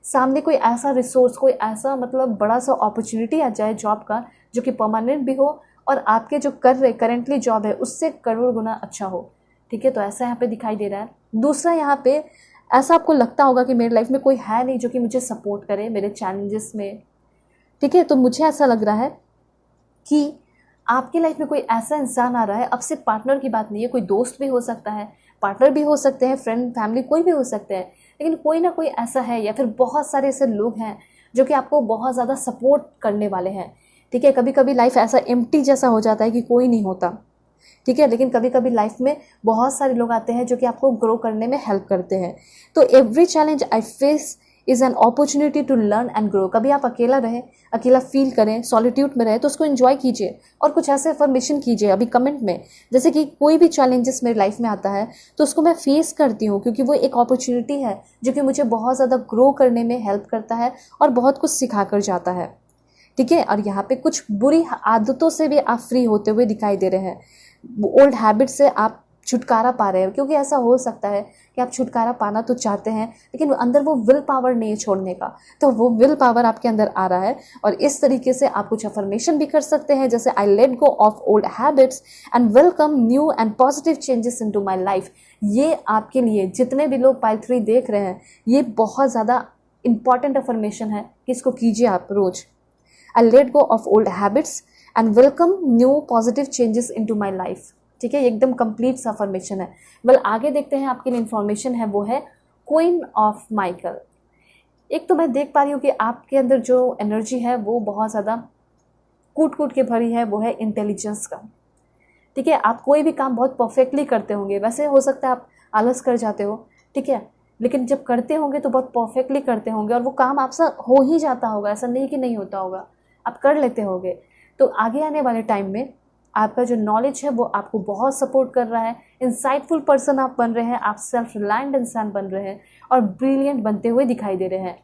सामने कोई ऐसा रिसोर्स, कोई ऐसा मतलब बड़ा सा अपॉर्चुनिटी आ जाए जॉब का, जो कि परमानेंट भी हो और आपके जो कर रहे करेंटली जॉब है उससे करोड़ गुना अच्छा हो, ठीक है। तो ऐसा यहाँ पे दिखाई दे रहा है। दूसरा, यहाँ पे ऐसा आपको लगता होगा कि मेरे लाइफ में कोई है नहीं जो कि मुझे सपोर्ट करे मेरे चैलेंजेस में, ठीक है। तो मुझे ऐसा लग रहा है कि आपके लाइफ में कोई ऐसा इंसान आ रहा है, अब सिर्फ पार्टनर की बात नहीं है, कोई दोस्त भी हो सकता है, पार्टनर भी हो सकते हैं, फ्रेंड, फैमिली, कोई भी हो सकते हैं, लेकिन कोई ना कोई ऐसा है, या फिर बहुत सारे ऐसे लोग हैं जो कि आपको बहुत ज़्यादा सपोर्ट करने वाले हैं, ठीक है। कभी कभी लाइफ ऐसा एम्प्टी जैसा हो जाता है कि कोई नहीं होता, ठीक है, लेकिन कभी कभी लाइफ में बहुत सारे लोग आते हैं जो कि आपको ग्रो करने में हेल्प करते हैं। तो every challenge I face is an opportunity to learn and grow. कभी आप अकेला रहें, अकेला फील करें, सॉलिट्यूड में रहें, तो उसको एंजॉय कीजिए और कुछ ऐसे अफर्मेशन कीजिए अभी कमेंट में, जैसे कि कोई भी चैलेंजेस मेरी लाइफ में आता है तो उसको मैं फेस करती हूँ, क्योंकि वो एक अपॉर्चुनिटी है जो कि मुझे बहुत ज़्यादा ग्रो करने में हेल्प करता है और बहुत कुछ सिखा कर जाता है, ठीक है। और यहाँ पे कुछ बुरी आदतों से भी आप फ्री होते हुए दिखाई दे रहे हैं, ओल्ड हैबिट से आप छुटकारा पा रहे हैं, क्योंकि ऐसा हो सकता है कि आप छुटकारा पाना तो चाहते हैं लेकिन अंदर वो विल पावर नहीं है छोड़ने का, तो वो विल पावर आपके अंदर आ रहा है। और इस तरीके से आप कुछ अफर्मेशन भी कर सकते हैं, जैसे आई let go of old habits and welcome new and positive changes into my life. ये आपके लिए, जितने भी लोग पाइल 3 देख रहे हैं, ये बहुत ज़्यादा इंपॉर्टेंट अफर्मेशन है कि इसको कीजिए आप रोज। I let go of old habits and welcome new positive changes into my life, ठीक है। एकदम कंप्लीट सा अफर्मेशन है। वेल, आगे देखते हैं, आपके लिए इन्फॉर्मेशन है वो है क्वीन ऑफ माइकल। एक तो मैं देख पा रही हूँ कि आपके अंदर जो एनर्जी है वो बहुत ज़्यादा कूट कूट के भरी है, वो है इंटेलिजेंस का, ठीक है। आप कोई भी काम बहुत परफेक्टली करते होंगे, वैसे हो सकता है आप आलस कर जाते हो, ठीक है, लेकिन जब करते होंगे तो बहुत परफेक्टली करते होंगे और वो काम आपसे हो ही जाता होगा, ऐसा नहीं कि नहीं होता होगा, आप कर लेते होंगे। तो आगे आने वाले टाइम में आपका जो नॉलेज है वो आपको बहुत सपोर्ट कर रहा है, इंसाइटफुल पर्सन आप बन रहे हैं, आप सेल्फ रिलायंट इंसान बन रहे हैं और ब्रिलियंट बनते हुए दिखाई दे रहे हैं,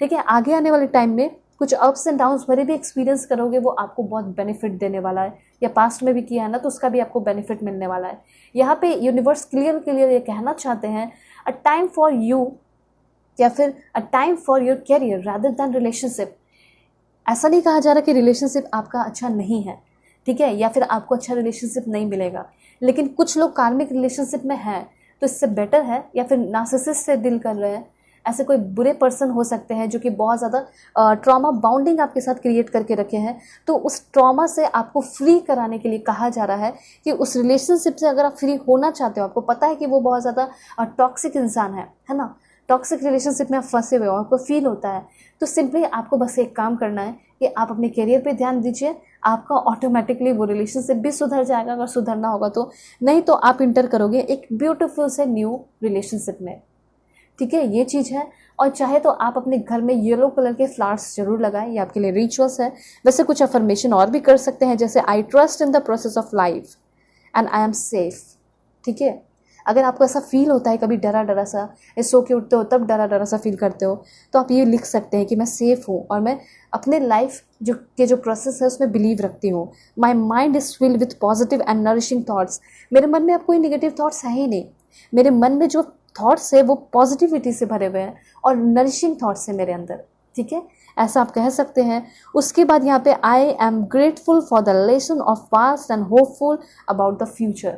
ठीक है। आगे आने वाले टाइम में कुछ अप्स एंड डाउन्स भरे भी एक्सपीरियंस करोगे, वो आपको बहुत बेनिफिट देने वाला है, या पास्ट में भी किया है ना तो उसका भी आपको बेनिफिट मिलने वाला है। यहाँ पे यूनिवर्स क्लियर ये कहना चाहते हैं, अ टाइम फॉर यू, या फिर a time for your career rather than relationship. ऐसा नहीं कहा जा रहा कि रिलेशनशिप आपका अच्छा नहीं है, ठीक है, या फिर आपको अच्छा रिलेशनशिप नहीं मिलेगा, लेकिन कुछ लोग कार्मिक रिलेशनशिप में हैं तो इससे बेटर है, या फिर नार्सिसिस्ट से डील कर रहे हैं, ऐसे कोई बुरे पर्सन हो सकते हैं जो कि बहुत ज़्यादा ट्रॉमा बाउंडिंग आपके साथ क्रिएट करके रखे हैं। तो उस ट्रॉमा से आपको फ्री कराने के लिए कहा जा रहा है कि उस रिलेशनशिप से अगर आप फ्री होना चाहते हो, आपको पता है कि वो बहुत ज़्यादा टॉक्सिक इंसान है ना, टॉक्सिक रिलेशनशिप में आप फंसे हुए हो, आपको फील होता है, तो सिंपली आपको बस एक काम करना है कि आप अपने करियर पे ध्यान दीजिए, आपका ऑटोमेटिकली वो रिलेशनशिप भी सुधर जाएगा, अगर सुधरना होगा तो, नहीं तो आप इंटर करोगे एक ब्यूटीफुल से न्यू रिलेशनशिप में, ठीक है, ये चीज़ है। और चाहे तो आप अपने घर में येलो कलर के फ्लावर्स जरूर लगाएं, ये आपके लिए रिचुअल्स है। वैसे कुछ अफर्मेशन और भी कर सकते हैं, जैसे I trust in the process of life and I am safe, ठीक है, अगर आपको ऐसा फील होता है कभी डरा डरा सा, सो के उठते हो तब डरा डरा सा फील करते हो, तो आप ये लिख सकते हैं कि मैं सेफ़ हूँ और मैं अपने लाइफ जो प्रोसेस है उसमें बिलीव रखती हूँ। My mind is filled with positive and nourishing thoughts. मेरे मन में अब कोई नेगेटिव थाट्स है ही नहीं। मेरे मन में जो थॉट्स है वो पॉजिटिविटी से भरे हुए हैं और नरिशिंग थॉट्स है मेरे अंदर। ठीक है, ऐसा आप कह सकते हैं। उसके बाद यहाँ पे I am grateful for the lesson of past and hopeful about the future.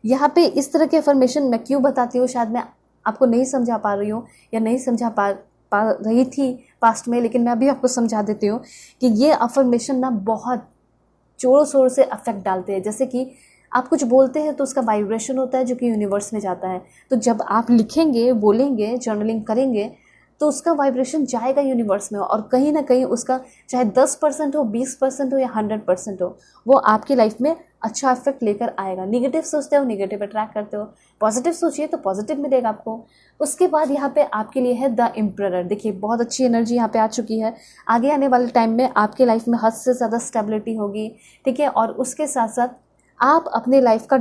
यहाँ पे इस तरह के अफर्मेशन मैं क्यों बताती हूँ, शायद मैं आपको नहीं समझा पा रही हूँ या नहीं समझा पा रही थी पास्ट में, लेकिन मैं अभी आपको समझा देती हूँ कि ये अफर्मेशन ना बहुत जोरों शोर से अफेक्ट डालते हैं। जैसे कि आप कुछ बोलते हैं तो उसका वाइब्रेशन होता है जो कि यूनिवर्स में जाता है। तो जब आप लिखेंगे, बोलेंगे, जर्नलिंग करेंगे तो उसका वाइब्रेशन जाएगा यूनिवर्स में और कहीं ना कहीं उसका चाहे 10% हो, 20% हो या 100% हो, वो आपकी लाइफ में अच्छा इफेक्ट लेकर आएगा। निगेटिव सोचते हो, निगेटिव अट्रैक्ट करते हो। पॉजिटिव सोचिए तो पॉजिटिव मिलेगा आपको। उसके बाद यहाँ पे आपके लिए है द एम्परर। देखिए बहुत अच्छी एनर्जी यहाँ पे आ चुकी है। आगे आने वाले टाइम में आपके लाइफ में हद से ज़्यादा स्टेबिलिटी होगी। ठीक है, और उसके साथ साथ आप अपने लाइफ का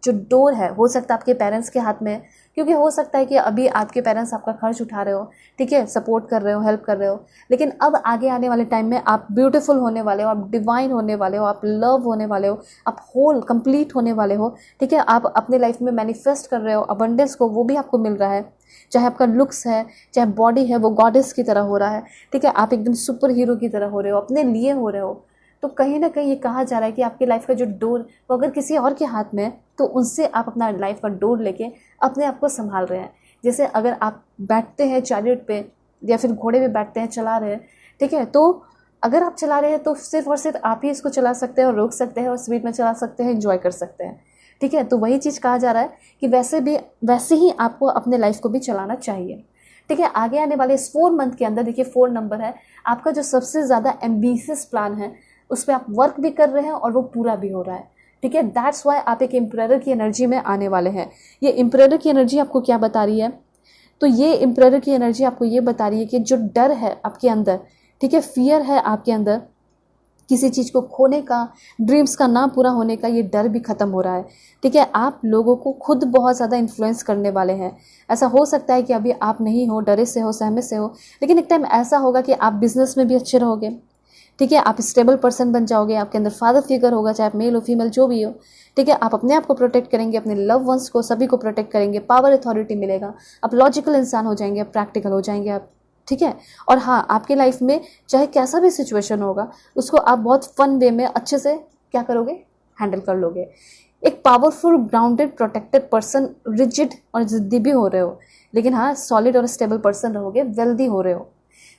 जो डोर है, हो सकता है आपके पेरेंट्स के हाथ में, क्योंकि हो सकता है कि अभी आपके पेरेंट्स आपका खर्च उठा रहे हो, ठीक है, सपोर्ट कर रहे हो, हेल्प कर रहे हो, लेकिन अब आगे आने वाले टाइम में आप ब्यूटीफुल होने वाले हो, आप डिवाइन होने वाले हो, आप लव होने वाले हो, आप होल कंप्लीट होने वाले हो। ठीक है, आप अपने लाइफ में मैनिफेस्ट कर रहे हो अबंडेंस को, वो भी आपको मिल रहा है। चाहे आपका लुक्स है, चाहे बॉडी है, वो गॉडेस की तरह हो रहा है। ठीक है, आप एकदम सुपर हीरो की तरह हो रहे हो, अपने लिए हो रहे हो। तो कहीं ना कहीं ये कहा जा रहा है कि आपकी लाइफ का जो डोर वो अगर किसी और के हाथ में है तो उनसे आप अपना लाइफ का डोर लेके अपने आप को संभाल रहे हैं। जैसे अगर आप बैठते हैं चैरियट पे या फिर घोड़े पे बैठते हैं, चला रहे हैं, ठीक है, तो अगर आप चला रहे हैं तो सिर्फ और सिर्फ आप ही इसको चला सकते हैं और रोक सकते हैं और स्पीड में चला सकते हैं, एंजॉय कर सकते हैं। ठीक है, तो वही चीज़ कहा जा रहा है कि वैसे ही आपको अपने लाइफ को भी चलाना चाहिए। ठीक है, आगे आने वाले इस 4 मंथ के अंदर, देखिए 4 नंबर है आपका जो सबसे ज़्यादा एम्बिशियस प्लान है, उस पर आप वर्क भी कर रहे हैं और वो पूरा भी हो रहा है। ठीक है, दैट्स वाई आप एक एम्परर की एनर्जी में आने वाले हैं। ये एम्परर की एनर्जी आपको क्या बता रही है, तो ये एम्परर की एनर्जी आपको ये बता रही है कि जो डर है आपके अंदर, ठीक है, फियर है आपके अंदर किसी चीज़ को खोने का, ड्रीम्स का ना पूरा होने का, ये डर भी ख़त्म हो रहा है। ठीक है, आप लोगों को खुद बहुत ज़्यादा इन्फ्लुएंस करने वाले हैं। ऐसा हो सकता है कि अभी आप नहीं हो, डरे से हो, सहमे से हो, लेकिन एक टाइम ऐसा होगा कि आप बिजनेस में भी अच्छे रहोगे। ठीक है, आप स्टेबल पर्सन बन जाओगे, आपके अंदर फादर फिगर होगा, चाहे आप मेल हो फीमेल जो भी हो। ठीक है, आप अपने आप को प्रोटेक्ट करेंगे, अपने लव वंस को, सभी को प्रोटेक्ट करेंगे, पावर अथॉरिटी मिलेगा, आप लॉजिकल इंसान हो जाएंगे, आप प्रैक्टिकल हो जाएंगे आप। ठीक है, और हाँ, आपके लाइफ में चाहे कैसा भी सिचुएशन होगा उसको आप बहुत फन वे में अच्छे से क्या करोगे, हैंडल कर लोगे। एक powerful, grounded, protected person, rigid और जिद्दी भी हो रहे हो, लेकिन हाँ सॉलिड और स्टेबल पर्सन रहोगे, वेल्दी हो रहे हो।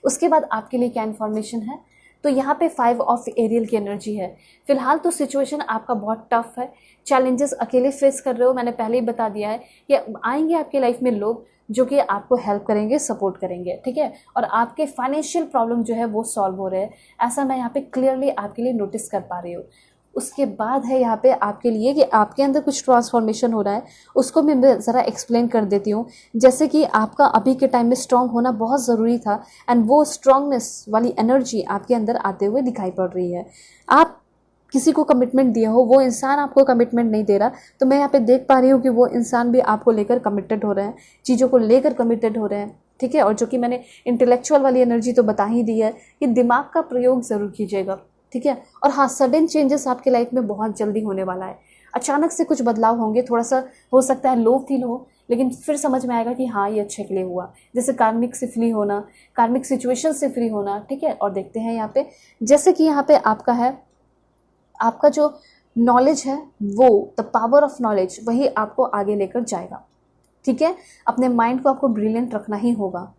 उसके बाद आपके लिए क्या इन्फॉर्मेशन है, तो यहाँ पे 5 ऑफ एरियल की एनर्जी है। फिलहाल तो सिचुएशन आपका बहुत टफ है, चैलेंजेस अकेले फेस कर रहे हो। मैंने पहले ही बता दिया है कि आएंगे आपके लाइफ में लोग जो कि आपको हेल्प करेंगे, सपोर्ट करेंगे। ठीक है, और आपके फाइनेंशियल प्रॉब्लम जो है वो सॉल्व हो रहे हैं, ऐसा मैं यहाँ पे क्लियरली आपके लिए नोटिस कर पा रही हूँ। उसके बाद है यहाँ पे आपके लिए कि आपके अंदर कुछ ट्रांसफॉर्मेशन हो रहा है, उसको मैं ज़रा एक्सप्लेन कर देती हूँ। जैसे कि आपका अभी के टाइम में स्ट्रांग होना बहुत ज़रूरी था, एंड वो स्ट्रांगनेस वाली एनर्जी आपके अंदर आते हुए दिखाई पड़ रही है। आप किसी को कमिटमेंट दिए हो, वो इंसान आपको कमिटमेंट नहीं दे रहा, तो मैं यहाँ पे देख पा रही हूँ कि वो इंसान भी आपको लेकर कमिटेड हो रहे हैं, चीज़ों को लेकर कमिटेड हो रहे हैं। ठीक है, और जो कि मैंने इंटेलेक्चुअल वाली एनर्जी तो बता ही दी है कि दिमाग का प्रयोग ज़रूर कीजिएगा। ठीक है, और हाँ, सडन चेंजेस आपके लाइफ में बहुत जल्दी होने वाला है। अचानक से कुछ बदलाव होंगे, थोड़ा सा हो सकता है लो फील हो, लेकिन फिर समझ में आएगा कि हाँ ये अच्छे के लिए हुआ। जैसे कार्मिक से फ्री होना, कार्मिक सिचुएशन से फ्री होना। ठीक है, और देखते हैं यहाँ पे, जैसे कि यहाँ पे आपका है, आपका जो नॉलेज है वो, द पावर ऑफ नॉलेज, वही आपको आगे लेकर जाएगा। ठीक है, अपने माइंड को आपको ब्रिलियंट रखना ही होगा।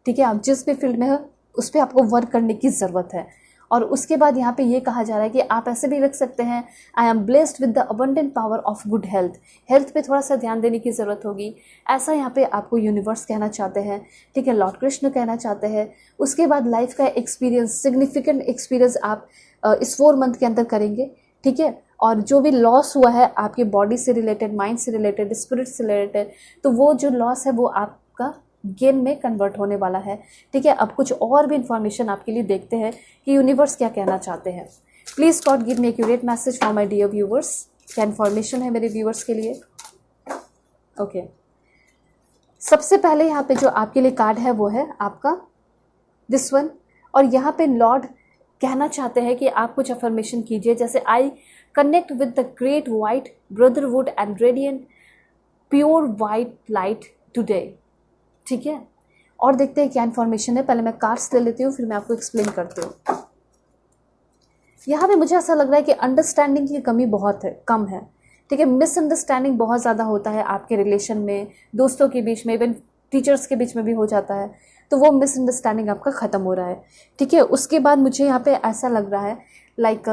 ठीक है, आप जिस भी फील्ड में हो उस पर आपको वर्क करने की ज़रूरत है। और उसके बाद यहाँ पे ये कहा जा रहा है कि आप ऐसे भी लिख सकते हैं, I am blessed with the abundant power of good health. Health पे थोड़ा सा ध्यान देने की ज़रूरत होगी, ऐसा यहाँ पे आपको यूनिवर्स कहना चाहते हैं। ठीक है, लॉर्ड कृष्ण कहना चाहते हैं। उसके बाद लाइफ का एक्सपीरियंस, सिग्निफिकेंट एक्सपीरियंस आप इस 4 मंथ के अंदर करेंगे। ठीक है, और जो भी लॉस हुआ है आपकी बॉडी से रिलेटेड, माइंड से रिलेटेड, स्पिरिट से रिलेटेड, तो वो जो लॉस है वो आपका गेन में कन्वर्ट होने वाला है। ठीक है, अब कुछ और भी इंफॉर्मेशन आपके लिए देखते हैं कि यूनिवर्स क्या कहना चाहते हैं। Please God give me accurate message for my dear viewers. क्या इन्फॉर्मेशन है मेरे व्यूवर्स के लिए। ओके, सबसे पहले यहाँ पे जो आपके लिए कार्ड है वो है आपका दिस वन, और यहाँ पे लॉर्ड कहना चाहते हैं कि आप कुछ अफर्मेशन कीजिए, जैसे I connect with the great white brotherhood and radiant pure white light today. ठीक है, और देखते हैं क्या इन्फॉर्मेशन है। पहले मैं कार्ड्स ले लेती हूँ, फिर मैं आपको एक्सप्लेन करती हूँ। यहाँ पे मुझे ऐसा लग रहा है कि अंडरस्टैंडिंग की कमी बहुत है, कम है। ठीक है, मिसअंडरस्टैंडिंग बहुत ज़्यादा होता है आपके रिलेशन में, दोस्तों के बीच में, इवन टीचर्स के बीच में भी हो जाता है, तो वो मिसअंडरस्टैंडिंग आपका ख़त्म हो रहा है। ठीक है, उसके बाद मुझे यहाँ पे ऐसा लग रहा है लाइक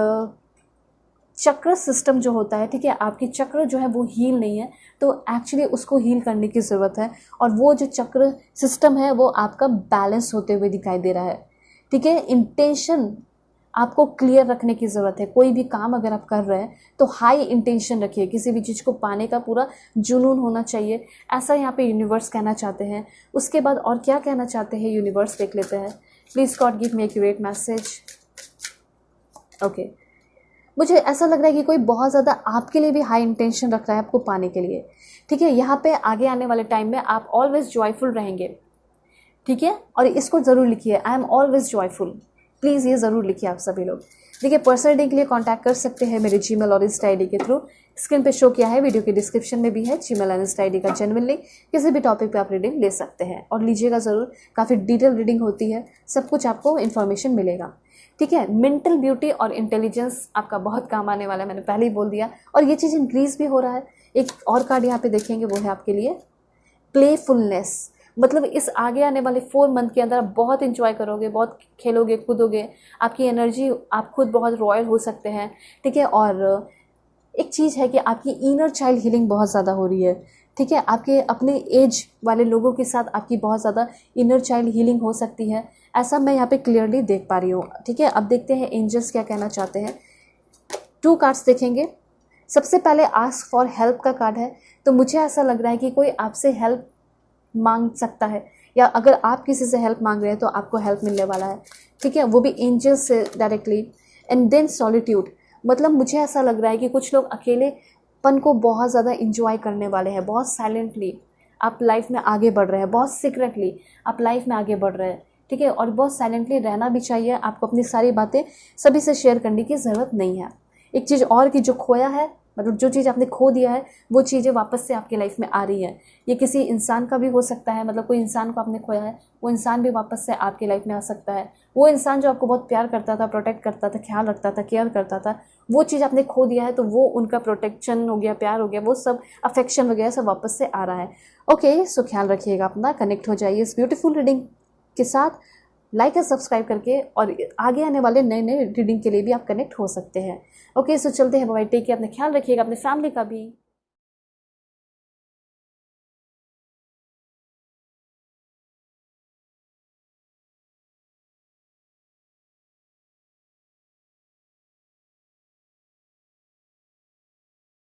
चक्र सिस्टम जो होता है, ठीक है, आपकी चक्र जो है वो हील नहीं है, तो एक्चुअली उसको हील करने की ज़रूरत है, और वो जो चक्र सिस्टम है वो आपका बैलेंस होते हुए दिखाई दे रहा है। ठीक है, इंटेंशन आपको क्लियर रखने की ज़रूरत है। कोई भी काम अगर आप कर रहे हैं तो हाई इंटेंशन रखिए, किसी भी चीज़ को पाने का पूरा जुनून होना चाहिए, ऐसा यहाँ पे यूनिवर्स कहना चाहते हैं। उसके बाद और क्या कहना चाहते हैं यूनिवर्स, देख लेते हैं। Please God give me accurate message. Okay, मुझे ऐसा लग रहा है कि कोई बहुत ज़्यादा आपके लिए भी हाई इंटेंशन रख रहा है आपको पाने के लिए। ठीक है, यहाँ पे आगे आने वाले टाइम में आप ऑलवेज जॉयफुल रहेंगे। ठीक है, और इसको ज़रूर लिखिए, I am always joyful. Please ये ज़रूर लिखिए आप सभी लोग। देखिए, पर्सनल रीडिंग के लिए कांटेक्ट कर सकते हैं मेरे जीमेल और इंस्टा आईडी के थ्रू। स्क्रीन पे शो किया है, वीडियो के डिस्क्रिप्शन में भी है जीमेल और इंस्टा आईडी का जेन्युइन लिंक। किसी भी टॉपिक पे आप रीडिंग ले सकते हैं और लीजिएगा ज़रूर, काफ़ी डिटेल रीडिंग होती है, सब कुछ आपको इन्फॉर्मेशन मिलेगा। ठीक है, मेंटल ब्यूटी और इंटेलिजेंस आपका बहुत काम आने वाला है, मैंने पहले ही बोल दिया, और ये चीज़ इंक्रीज़ भी हो रहा है। एक और कार्ड यहाँ पे देखेंगे, वो है आपके लिए प्लेफुलनेस। मतलब इस आगे आने वाले 4 मंथ के अंदर आप बहुत इंजॉय करोगे, बहुत खेलोगे कूदोगे, आपकी एनर्जी, आप खुद बहुत रॉयल हो सकते हैं। ठीक है, और एक चीज़ है कि आपकी इनर चाइल्ड हीलिंग बहुत ज़्यादा हो रही है। ठीक है, आपके अपने एज वाले लोगों के साथ आपकी बहुत ज़्यादा इनर चाइल्ड हीलिंग हो सकती है, ऐसा मैं यहाँ पे क्लियरली देख पा रही हूँ। ठीक है, अब देखते हैं एंजल्स क्या कहना चाहते हैं। 2 कार्ड्स देखेंगे। सबसे पहले आस्क फॉर हेल्प का कार्ड है, तो मुझे ऐसा लग रहा है कि कोई आपसे हेल्प मांग सकता है, या अगर आप किसी से हेल्प मांग रहे हैं तो आपको हेल्प मिलने वाला है। ठीक है, वो भी एंजल्स से डायरेक्टली। एंड देन सॉलिट्यूड, मतलब मुझे ऐसा लग रहा है कि कुछ लोग अकेलेपन को बहुत ज़्यादा इंजॉय करने वाले हैं, बहुत साइलेंटली आप लाइफ में आगे बढ़ रहे हैं, बहुत सीक्रेटली आप लाइफ में आगे बढ़ रहे हैं। ठीक है, और बहुत साइलेंटली रहना भी चाहिए, आपको अपनी सारी बातें सभी से शेयर करने की ज़रूरत नहीं है। एक चीज़ और कि जो खोया है, मतलब जो चीज़ आपने खो दिया है, वो चीज़ें वापस से आपकी लाइफ में आ रही हैं। ये किसी इंसान का भी हो सकता है, मतलब कोई इंसान को आपने खोया है, वो इंसान भी वापस से आपकी लाइफ में आ सकता है। वो इंसान जो आपको बहुत प्यार करता था, प्रोटेक्ट करता था, ख्याल रखता था, केयर करता था, वो चीज़ आपने खो दिया है, तो वो उनका प्रोटेक्शन हो गया, प्यार हो गया, वो सब अफेक्शन वगैरह सब वापस से आ रहा है। ओके, सो ख्याल रखिएगा अपना, कनेक्ट हो जाइए इस ब्यूटीफुल रीडिंग के साथ, लाइक और सब्सक्राइब करके, और आगे आने वाले नए नए रीडिंग के लिए भी आप कनेक्ट हो सकते हैं। ओके, सो चलते हैं, बाय, टेक केयर, अपने ख्याल रखिएगा, अपने फैमिली का भी।